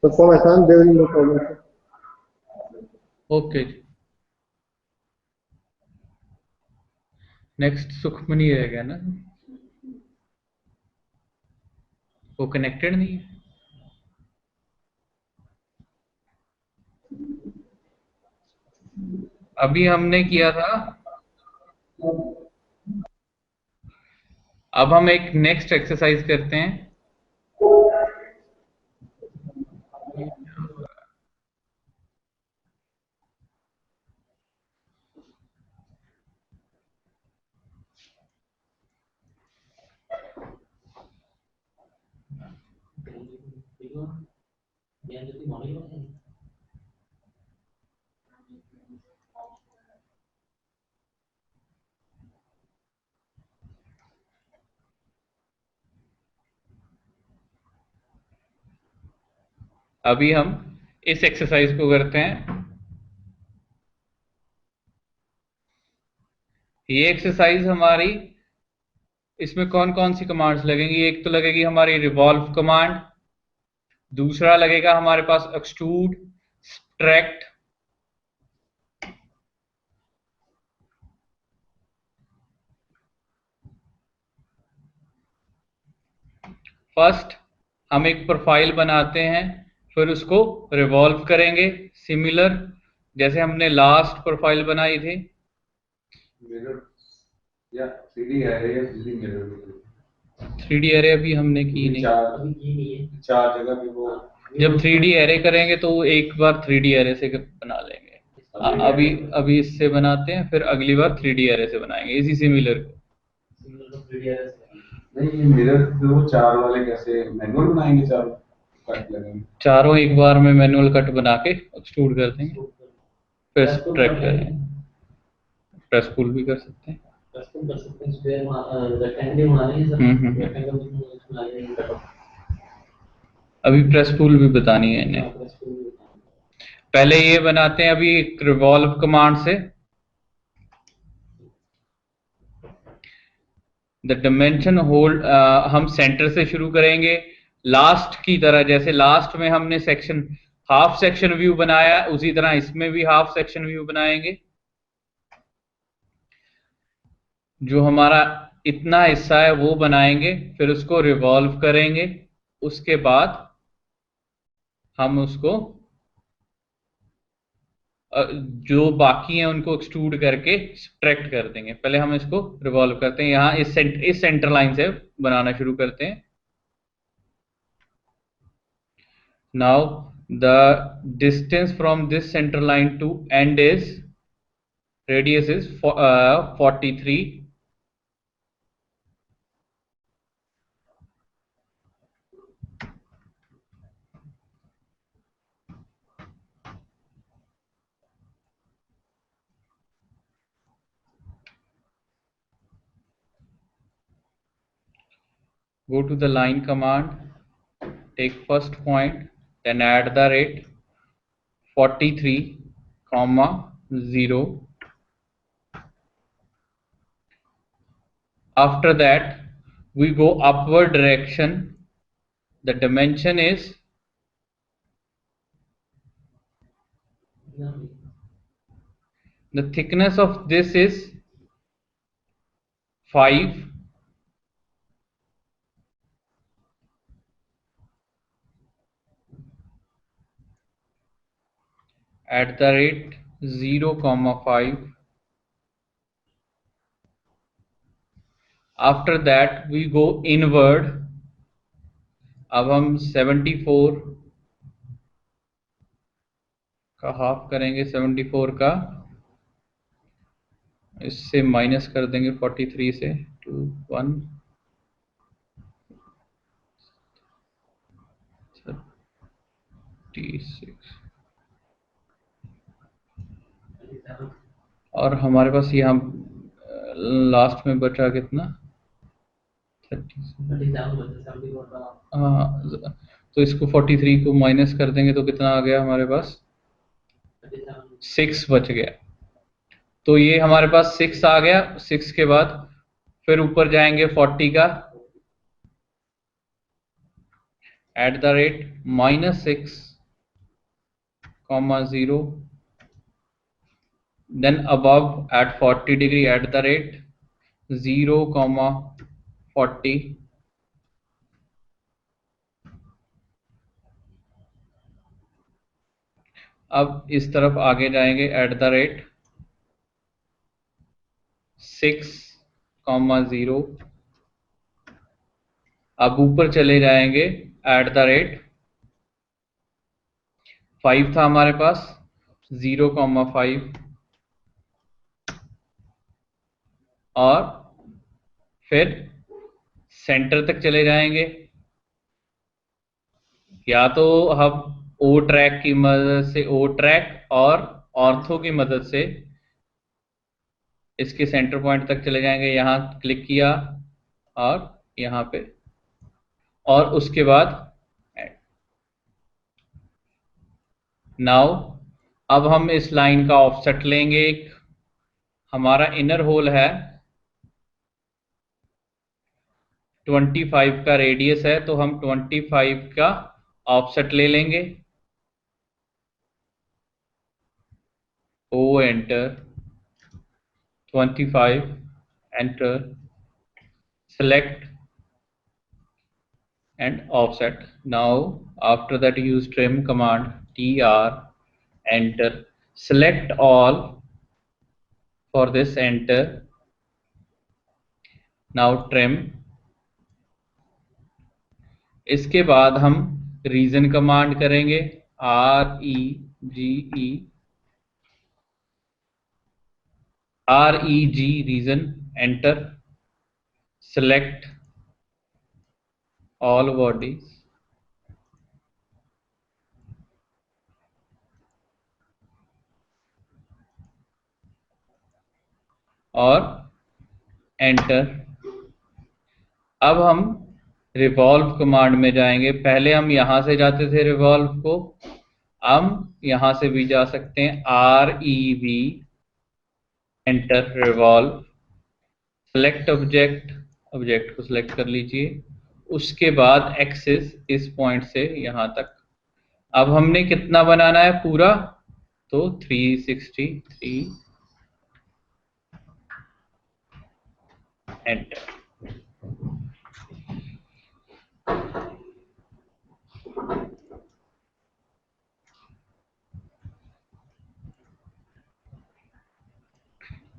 So for my son, there is no problem, sir. Okay जी। नेक्स्ट सुखमनी रहेगा ना, वो कनेक्टेड नहीं है। अभी हमने किया था, अब हम एक नेक्स्ट एक्सरसाइज करते हैं। अभी हम इस एक्सरसाइज को करते हैं। ये एक्सरसाइज हमारी, इसमें कौन कौन सी कमांड्स लगेंगी? एक तो लगेगी हमारी रिवॉल्व कमांड, दूसरा लगेगा हमारे पास एक्सट्रूड, सब्ट्रैक्ट, फर्स्ट हम एक प्रोफाइल बनाते हैं, फिर उसको रिवॉल्व करेंगे, सिमिलर जैसे हमने लास्ट प्रोफाइल बनाई थी। मिरर या 3D एरे या 3D मिरर, 3D एरे अभी हमने की नहीं। चार जगह पे वो जब 3D एरे करेंगे तो एक बार 3D एरे से बना लेंगे। अभी इससे बनाते हैं, फिर अगली बार 3D एरे से बनाएंगे इसी सिमिलर को। नहीं, ये मिरर तो चार वाले कैसे मैनुअल बनाएंगे? चार कट लगेंगे, चारों एक बार में मैनुअल कट बना के एक्सट्रूड कर देंगे, फिर ट्रैक करेंगे। प्रेस पुल भी कर सकते हैं। अभी प्रेस पुल भी बतानी है इन्हें। पहले ये बनाते हैं अभी एक रिवॉल्व कमांड से। द डायमेंशन होल्ड, हम सेंटर से शुरू करेंगे लास्ट की तरह। जैसे लास्ट में हमने सेक्शन हाफ सेक्शन व्यू बनाया, उसी तरह इसमें भी हाफ सेक्शन व्यू बनाएंगे। जो हमारा इतना हिस्सा है वो बनाएंगे, फिर उसको रिवॉल्व करेंगे, उसके बाद हम उसको जो बाकी हैं उनको एक्सट्रूड करके सब्ट्रैक्ट कर देंगे। पहले हम इसको रिवॉल्व करते हैं, यहाँ इस सेंटर लाइन से बनाना शुरू करते हैं। Now the distance from this centre line to end is, radius is 43। Go to the line command, take first point, then add the rate 43, 0. After that we go upward direction. The dimension is The thickness of this is 5 at the rate 0,5. After that we go inward. अब हम 74 का हाफ करेंगे, 74 का इससे माइनस कर देंगे 43 से 2 1 36 और हमारे पास यहाँ लास्ट में बचा कितना 30। हाँ, तो इसको 43 को माइनस कर देंगे तो कितना आ गया हमारे पास 6 बच गया। तो ये हमारे पास 6 आ गया। 6 के बाद फिर ऊपर जाएंगे 40 का eight the rate -6,0, then above at 40 degree at the rate 0,40, अब इस तरफ आगे जाएंगे एट द रेट 6,0, अब ऊपर चले जाएंगे एट द रेट 5 था हमारे पास 0,5 और फिर सेंटर तक चले जाएंगे। या तो हम ओ ट्रैक की मदद से, ओ ट्रैक और ऑर्थो की मदद से इसके सेंटर पॉइंट तक चले जाएंगे। यहाँ क्लिक किया और यहाँ पे, और उसके बाद नाउ अब हम इस लाइन का ऑफसेट लेंगे। एक हमारा इनर होल है 25 का रेडियस है, तो हम 25 का ऑफसेट ले लेंगे। O enter 25 enter select and offset. Now after that use trim command, tr enter, select all for this, enter. Now trim. इसके बाद हम रीजन कमांड करेंगे reg region, enter, select all bodies और एंटर। अब हम रिवॉल्व कमांड में जाएंगे। पहले हम यहां से जाते थे रिवॉल्व को, हम यहां से भी जा सकते हैं। REV enter, revolve, select object, object को सिलेक्ट कर लीजिए। उसके बाद एक्सिस इस पॉइंट से यहां तक। अब हमने कितना बनाना है पूरा, तो 363 एंटर।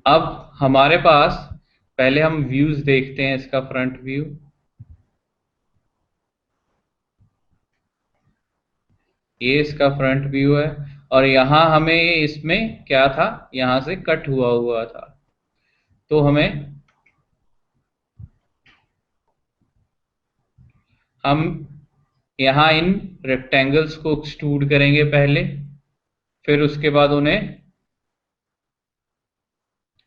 अब हमारे पास पहले हम व्यूज देखते हैं, इसका फ्रंट व्यू। ये इसका फ्रंट व्यू है और यहाँ हमें इसमें क्या था, यहाँ से कट हुआ था, तो हम यहाँ इन रेक्टेंगल्स को एक्सट्रूड करेंगे पहले, फिर उसके बाद उन्हें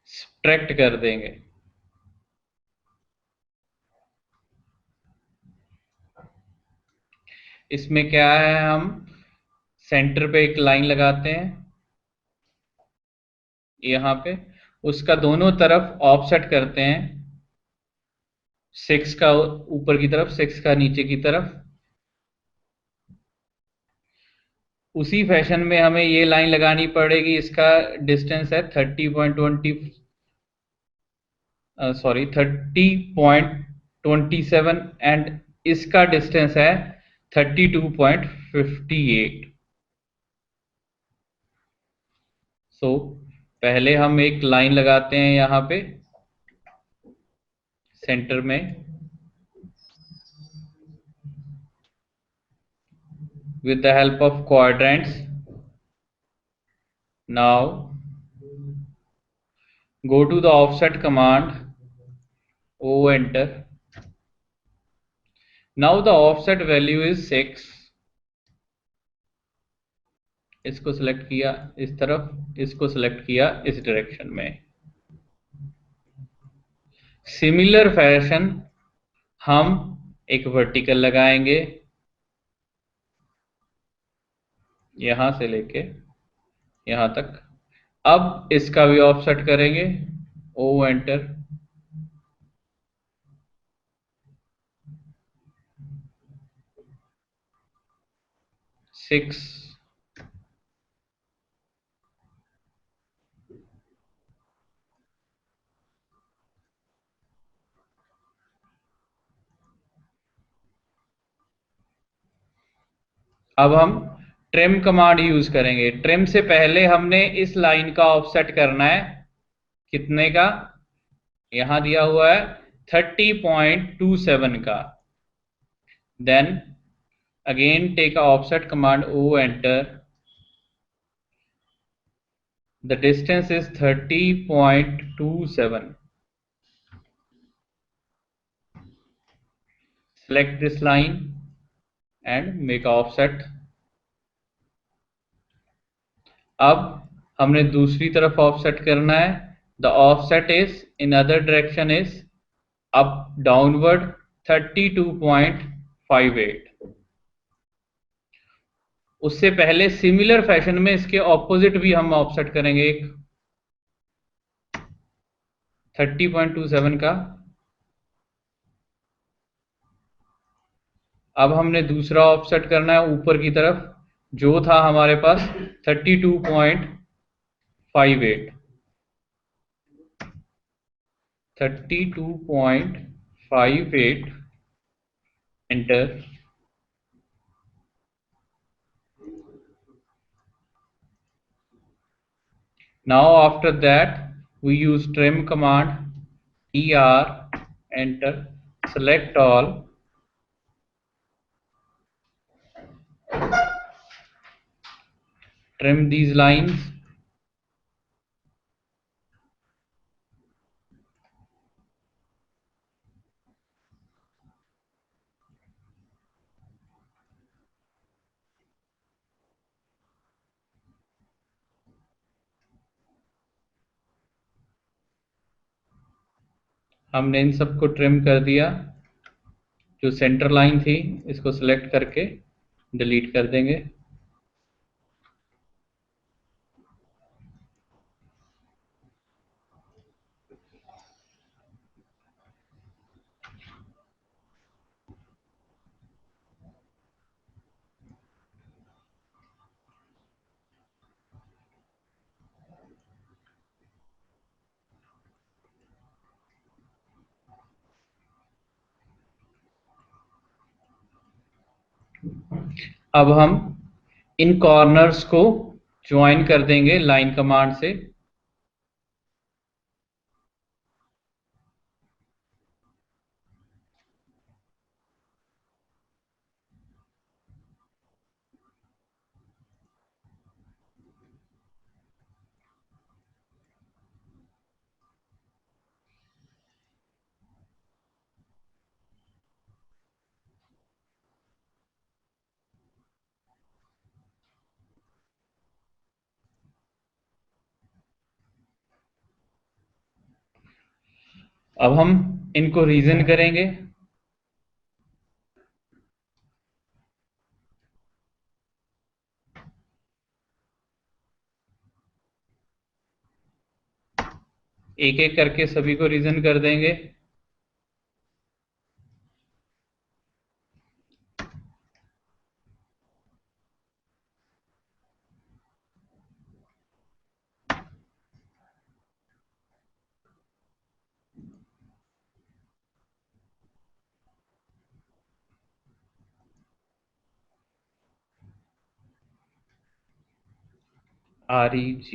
सब्ट्रैक्ट कर देंगे। इसमें क्या है, हम सेंटर पे एक लाइन लगाते हैं यहाँ पे, उसका दोनों तरफ ऑफसेट करते हैं, 6 का ऊपर की तरफ, 6 का नीचे की तरफ। उसी फैशन में हमें ये लाइन लगानी पड़ेगी, इसका डिस्टेंस है 30.27 एंड इसका डिस्टेंस है 32.58। सो पहले हम एक लाइन लगाते हैं यहाँ पे सेंटर में, with the help of quadrants. Now go to the offset command, O enter. Now the offset value is 6. इसको सिलेक्ट किया इस तरफ, इसको सिलेक्ट किया इस डायरेक्शन में। सिमिलर फैशन हम एक वर्टिकल लगाएंगे यहां से लेके यहां तक। अब इसका भी ऑफसेट करेंगे, ओ एंटर। सिक्स। अब हम ट्रिम कमांड यूज करेंगे। ट्रिम से पहले हमने इस लाइन का ऑफसेट करना है, कितने का? यहां दिया हुआ है 30.27 का। Then again take a offset command, O enter. The distance is 30.27। select this line and make a offset। अब हमने दूसरी तरफ ऑफसेट करना है। The offset is in other direction is up downward 32.58। उससे पहले सिमिलर फैशन में इसके ऑपोजिट भी हम ऑफसेट करेंगे एक 30.27 का। अब हमने दूसरा ऑफसेट करना है ऊपर की तरफ, जो था हमारे पास 32.58। 32.58 enter। Now after that we use trim command, er, enter, select all, trim these lines। हमने इन सबको ट्रिम कर दिया। जो सेंटर लाइन थी इसको सिलेक्ट करके डिलीट कर देंगे। अब हम इन कॉर्नर्स को ज्वाइन कर देंगे लाइन कमांड से। अब हम इनको रीजन करेंगे। एक एक करके सभी को रीजन कर देंगे। REG,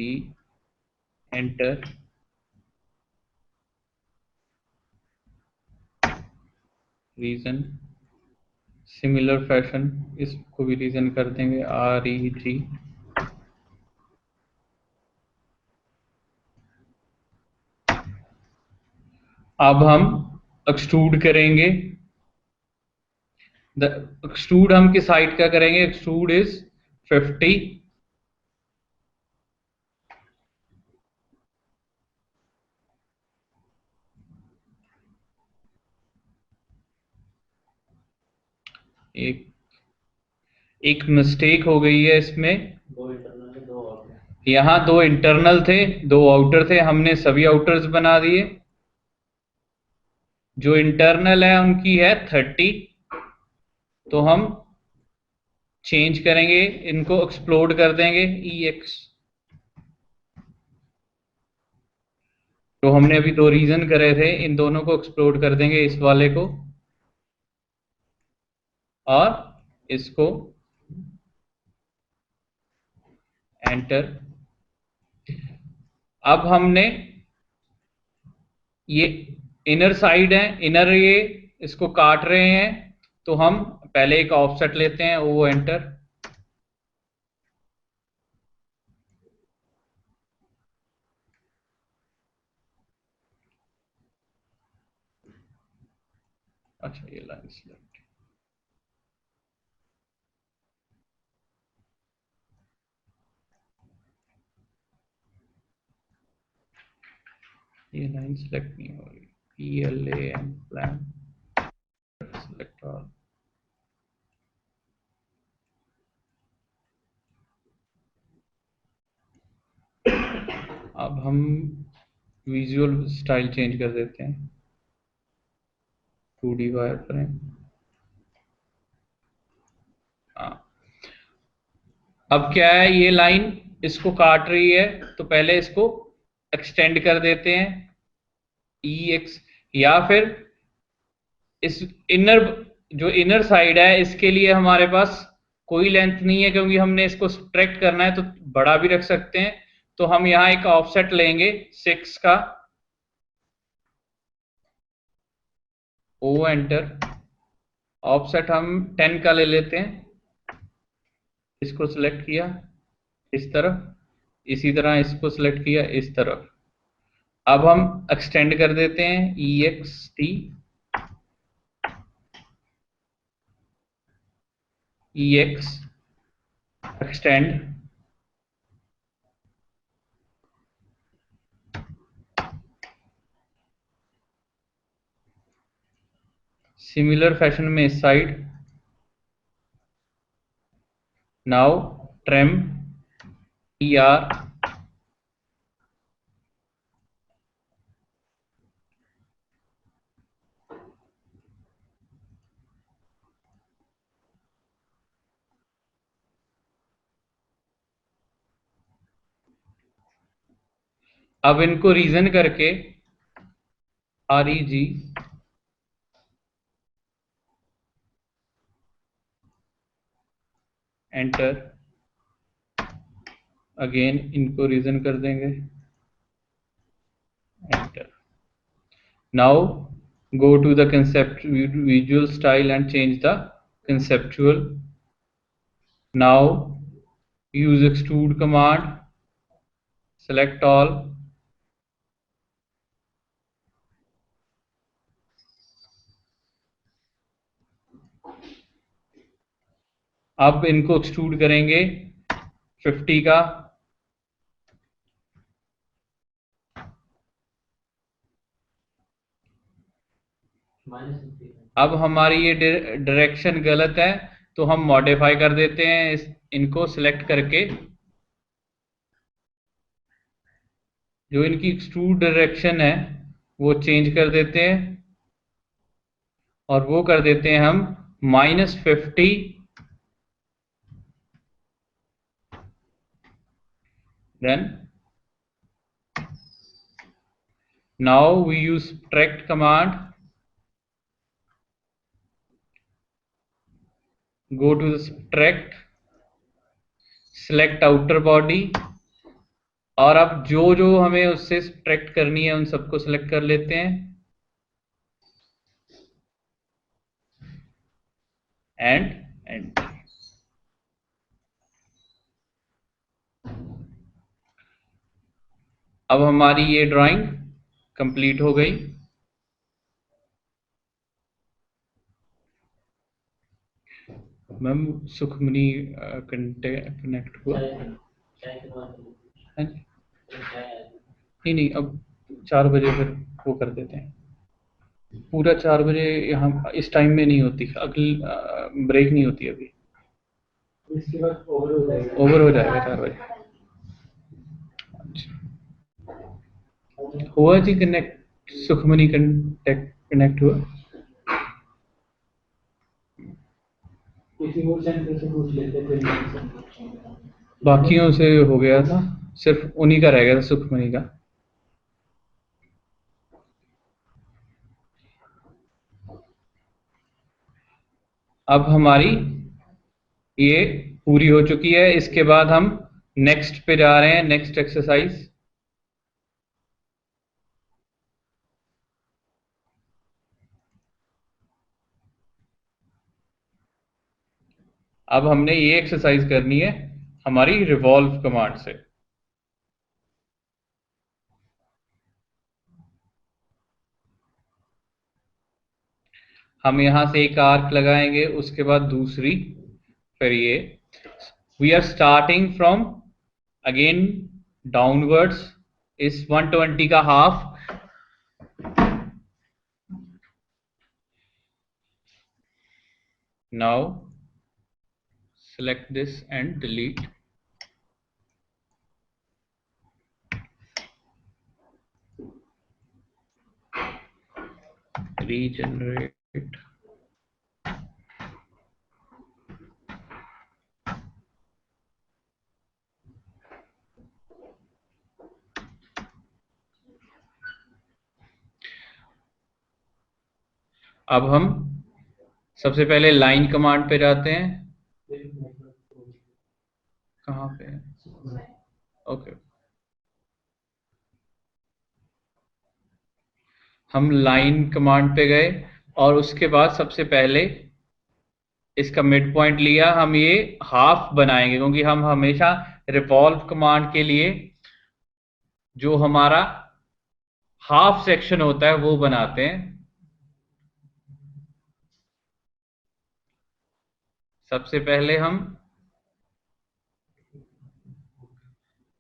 enter, region, similar fashion इसको भी रीजन कर देंगे, REG, अब हम एक्सट्रूड करेंगे। एक्सट्रूड हम किस हाइट का करेंगे? एक्सट्रूड इज 50, एक मिस्टेक हो गई है इसमें, दो इंटरनल है, दो आउटर। यहाँ 2 इंटरनल थे, 2 आउटर थे, हमने सभी आउटर्स बना दिए। जो इंटरनल है उनकी है 30, तो हम चेंज करेंगे, इनको एक्सप्लोड कर देंगे, EX। तो हमने अभी 2 रीजन करे थे, इन दोनों को एक्सप्लोड कर देंगे, इस वाले को और इसको, एंटर। अब हमने ये इनर साइड है, इनर ये इसको काट रहे हैं, तो हम पहले एक ऑफसेट लेते हैं, वो एंटर। अच्छा, ये लाइन सिलेक्ट, ये लाइन सिलेक्ट नहीं हो रही, PLAN प्लान, सिलेक्ट ऑल। अब हम विजुअल स्टाइल चेंज कर देते हैं, 2D वायर फ्रेम। अब क्या है, ये लाइन इसको काट रही है, तो पहले इसको एक्सटेंड कर देते हैं, EX, या फिर इस इनर, जो इनर साइड है इसके लिए हमारे पास कोई लेंथ नहीं है, क्योंकि हमने इसको सब्ट्रैक्ट करना है, तो बड़ा भी रख सकते हैं। तो हम यहाँ एक ऑफसेट लेंगे 6 का, ओ एंटर। ऑफसेट हम 10 का ले लेते हैं, इसको सिलेक्ट किया इस तरफ, इसी तरह इसको सिलेक्ट किया इस तरफ। अब हम एक्सटेंड कर देते हैं, EXT, EX, extend, similar fashion में इस साइड। नाउ ट्रिम, ER, अब इनको रीजन करके REG, एंटर, अगेन इनको रीजन कर देंगे, enter. Now go to the concept visual style and change the conceptual. Now use extrude command, select all, अब इनको एक्सट्रूड करेंगे 50 का, अब हमारी ये डायरेक्शन गलत है, तो हम मॉडिफाई कर देते हैं, इनको सिलेक्ट करके जो इनकी एक्सट्रूड डायरेक्शन है वो चेंज कर देते हैं, और वो कर देते हैं हम -50, then now we use subtract command, go to the subtract, select outer body, और अब जो जो हमें उससे सब्ट्रैक्ट करनी है उन सबको सिलेक्ट कर लेते हैं एंड एंटर। अब हमारी ये ड्राइंग कंप्लीट हो गई। मैम सुखमनी कनेक्ट हुआ? हाँ जी। नहीं अब 4 बजे फिर वो कर देते हैं, पूरा 4 बजे यहाँ इस टाइम में नहीं होती, अगली ब्रेक नहीं होती अभी, इसके बाद ओवर हो जाएगा 4 बजे। अच्छा। हुआ जी कनेक्ट, सुखमनी कनेक्ट हुआ? किसी और सेंटर से पूछ लेते फिर। बाकियों से हो गया था, सिर्फ उन्हीं का रह गया था, सुखमनी का। अब हमारी ये पूरी हो चुकी है। इसके बाद हम नेक्स्ट पे जा रहे हैं, नेक्स्ट एक्सरसाइज। अब हमने ये एक्सरसाइज करनी है हमारी रिवॉल्व कमांड से। हम यहां से एक आर्क लगाएंगे, उसके बाद दूसरी, फिर ये। We are starting from again downwards, इस 120 का half. Now select this and delete. Regenerate. अब हम सबसे पहले लाइन कमांड पे जाते हैं। कहाँ पे? ओके। हम लाइन कमांड पे गए और उसके बाद सबसे पहले इसका मिड पॉइंट लिया। हम ये हाफ बनाएंगे क्योंकि हम हमेशा रिवॉल्व कमांड के लिए जो हमारा हाफ सेक्शन होता है वो बनाते हैं। सबसे पहले हम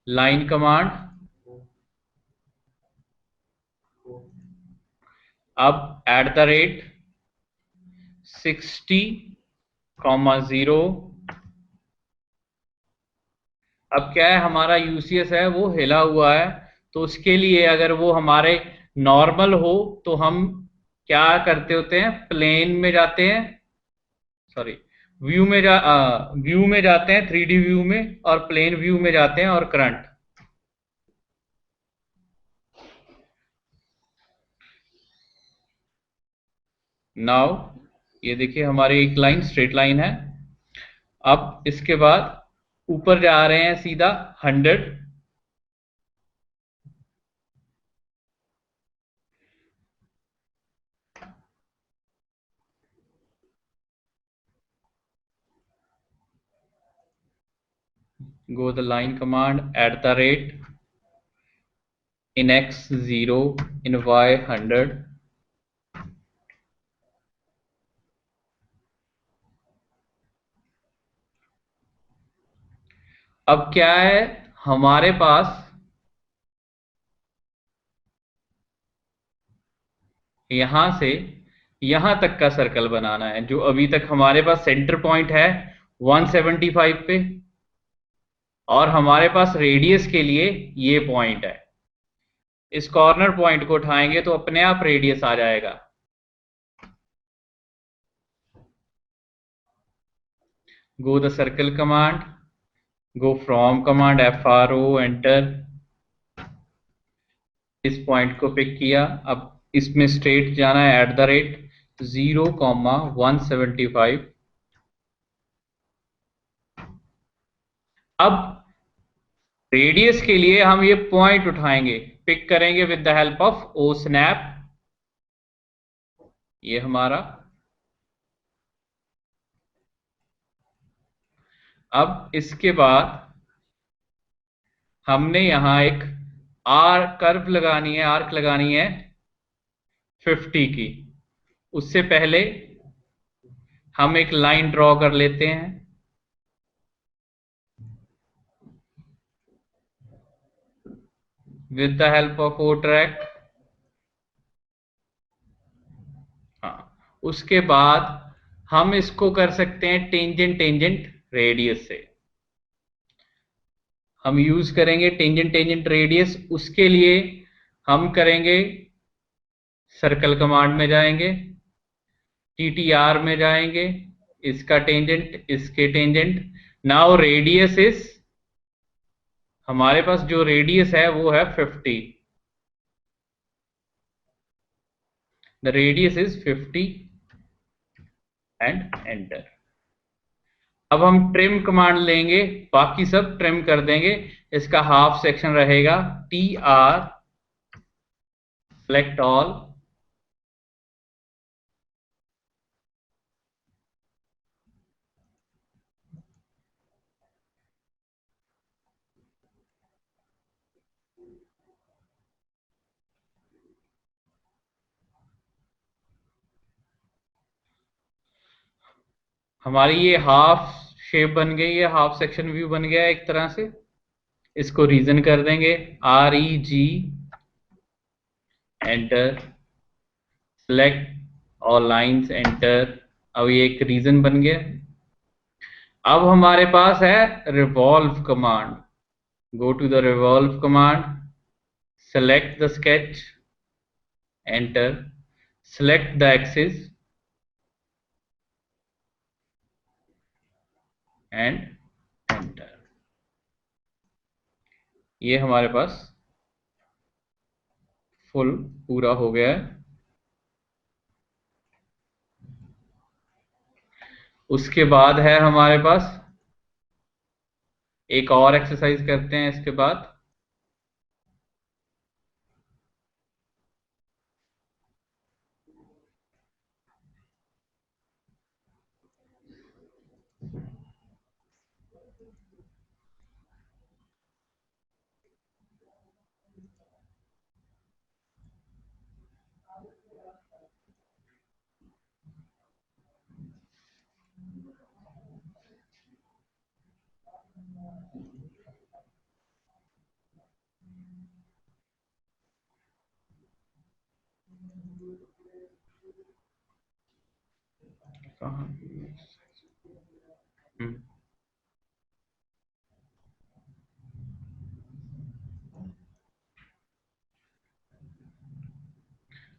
लाइन कमांड, अब @60,0। अब क्या है, हमारा यूसीएस है वो हिला हुआ है, तो उसके लिए अगर वो हमारे नॉर्मल हो तो हम क्या करते होते हैं, प्लेन में जाते हैं, सॉरी व्यू में जाते हैं, 3D व्यू में, और प्लेन व्यू में जाते हैं और करंट। नाउ ये देखिए हमारी एक लाइन स्ट्रेट लाइन है। अब इसके बाद ऊपर जा रहे हैं सीधा 100। go the line command @in x 0 in y 100। अब क्या है, हमारे पास यहां से यहां तक का सर्कल बनाना है। जो अभी तक हमारे पास सेंटर पॉइंट है 175 पे, और हमारे पास रेडियस के लिए ये पॉइंट है। इस कॉर्नर पॉइंट को उठाएंगे तो अपने आप रेडियस आ जाएगा। Go the circle command, go from command, FRO enter. इस पॉइंट को पिक किया। अब इसमें स्ट्रेट जाना है @0,175। अब रेडियस के लिए हम ये पॉइंट उठाएंगे, पिक करेंगे with the help of O snap, ये हमारा। अब इसके बाद हमने यहां एक कर्व लगानी है, आर्क लगानी है 50 की। उससे पहले हम एक लाइन ड्रॉ कर लेते हैं। With the help of O track. हाँ, उसके बाद हम इसको कर सकते हैं टेंजेंट टेंजेंट रेडियस से। हम यूज करेंगे टेंजेंट टेंजेंट रेडियस। उसके लिए हम करेंगे, सर्कल कमांड में जाएंगे, टीटीआर में जाएंगे, इसका टेंजेंट, इसके टेंजेंट। नाउ रेडियस इज, हमारे पास जो रेडियस है वो है 50। The radius is 50 and enter. अब हम ट्रिम कमांड लेंगे, बाकी सब ट्रिम कर देंगे। इसका हाफ सेक्शन रहेगा TR सेलेक्ट ऑल, हमारी ये हाफ शेप बन गई है, हाफ सेक्शन व्यू बन गया है एक तरह से। इसको रीजन कर देंगे, REG enter, select all lines enter. अब ये एक रीजन बन गया। अब हमारे पास है revolve command. Go to the revolve command, select the sketch, enter, select the axis and enter. ये हमारे पास फुल पूरा हो गया है। उसके बाद है हमारे पास एक और एक्सरसाइज करते हैं इसके बाद।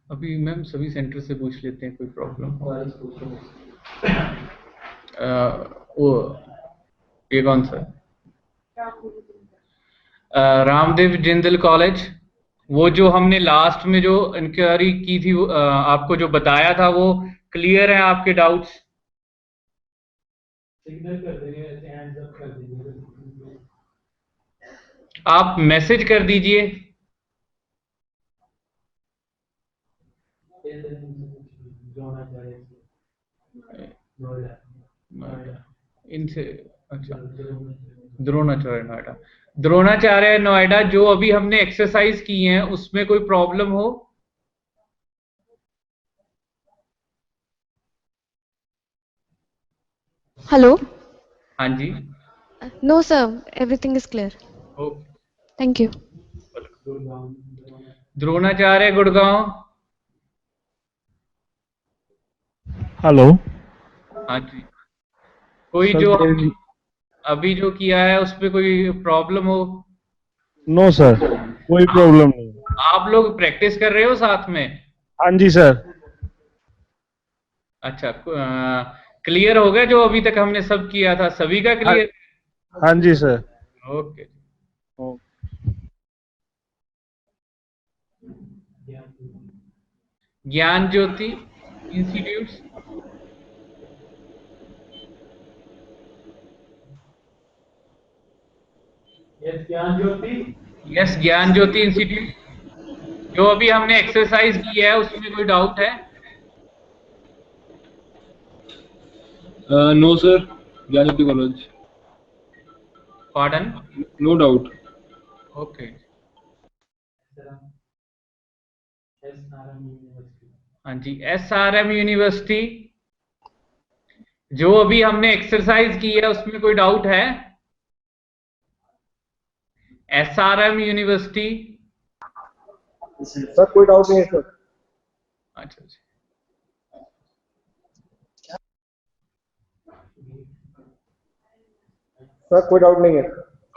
अभी मैम सभी सेंटर से पूछ लेते हैं, कोई प्रॉब्लम हो। वो ये कौन सा? रामदेव जिंदल कॉलेज। वो जो हमने लास्ट में जो इंक्वायरी की थी, आपको जो बताया था, वो क्लियर है आपके डाउट्स? सिग्नल कर देंगे, हैंड्स अप कर देंगे। आप मैसेज कर दीजिए। इनसे, अच्छा, द्रोणाचार्य नोएडा। द्रोणाचार्य नोएडा जो अभी हमने एक्सरसाइज की है, उसमें कोई प्रॉब्लम हो? Hello? हाँ जी। No, sir. Everything is clear. Okay. Thank you. Dronacharya Gurgaon. Hello हाँ जी। कोई सर, जो अभी जो किया है उस पे कोई प्रॉब्लम हो? नो सर, कोई प्रॉब्लम नहीं। आप लोग प्रैक्टिस कर रहे हो साथ में? हाँ जी सर। अच्छा, क्लियर हो गया जो अभी तक हमने सब किया था, सभी का क्लियर? हाँ जी सर। ओके। ज्ञान ज्योति इंस्टीट्यूट। यस, ज्ञान ज्योति इंस्टीट्यूट। जो अभी हमने एक्सरसाइज की है उसमें कोई डाउट है? No sir, Gyan Jyoti college. Pardon? No doubt. Okay. हाँ जी, SRM यूनिवर्सिटी। जो अभी हमने एक्सरसाइज की है उसमें कोई डाउट है? SRM university. सर कोई डाउट नहीं है सर। अच्छा अच्छा। सर कोई डाउट नहीं है।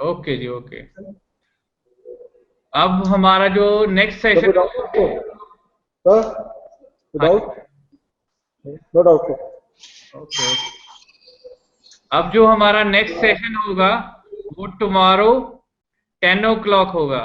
ओके जी, ओके। अब हमारा जो नेक्स्ट सर सेशन, कोई डाउट है? सर कोई doubt? No doubt sir. Okay. अब जो हमारा नेक्स्ट सेशन होगा वो टुमारो 10 o'clock होगा।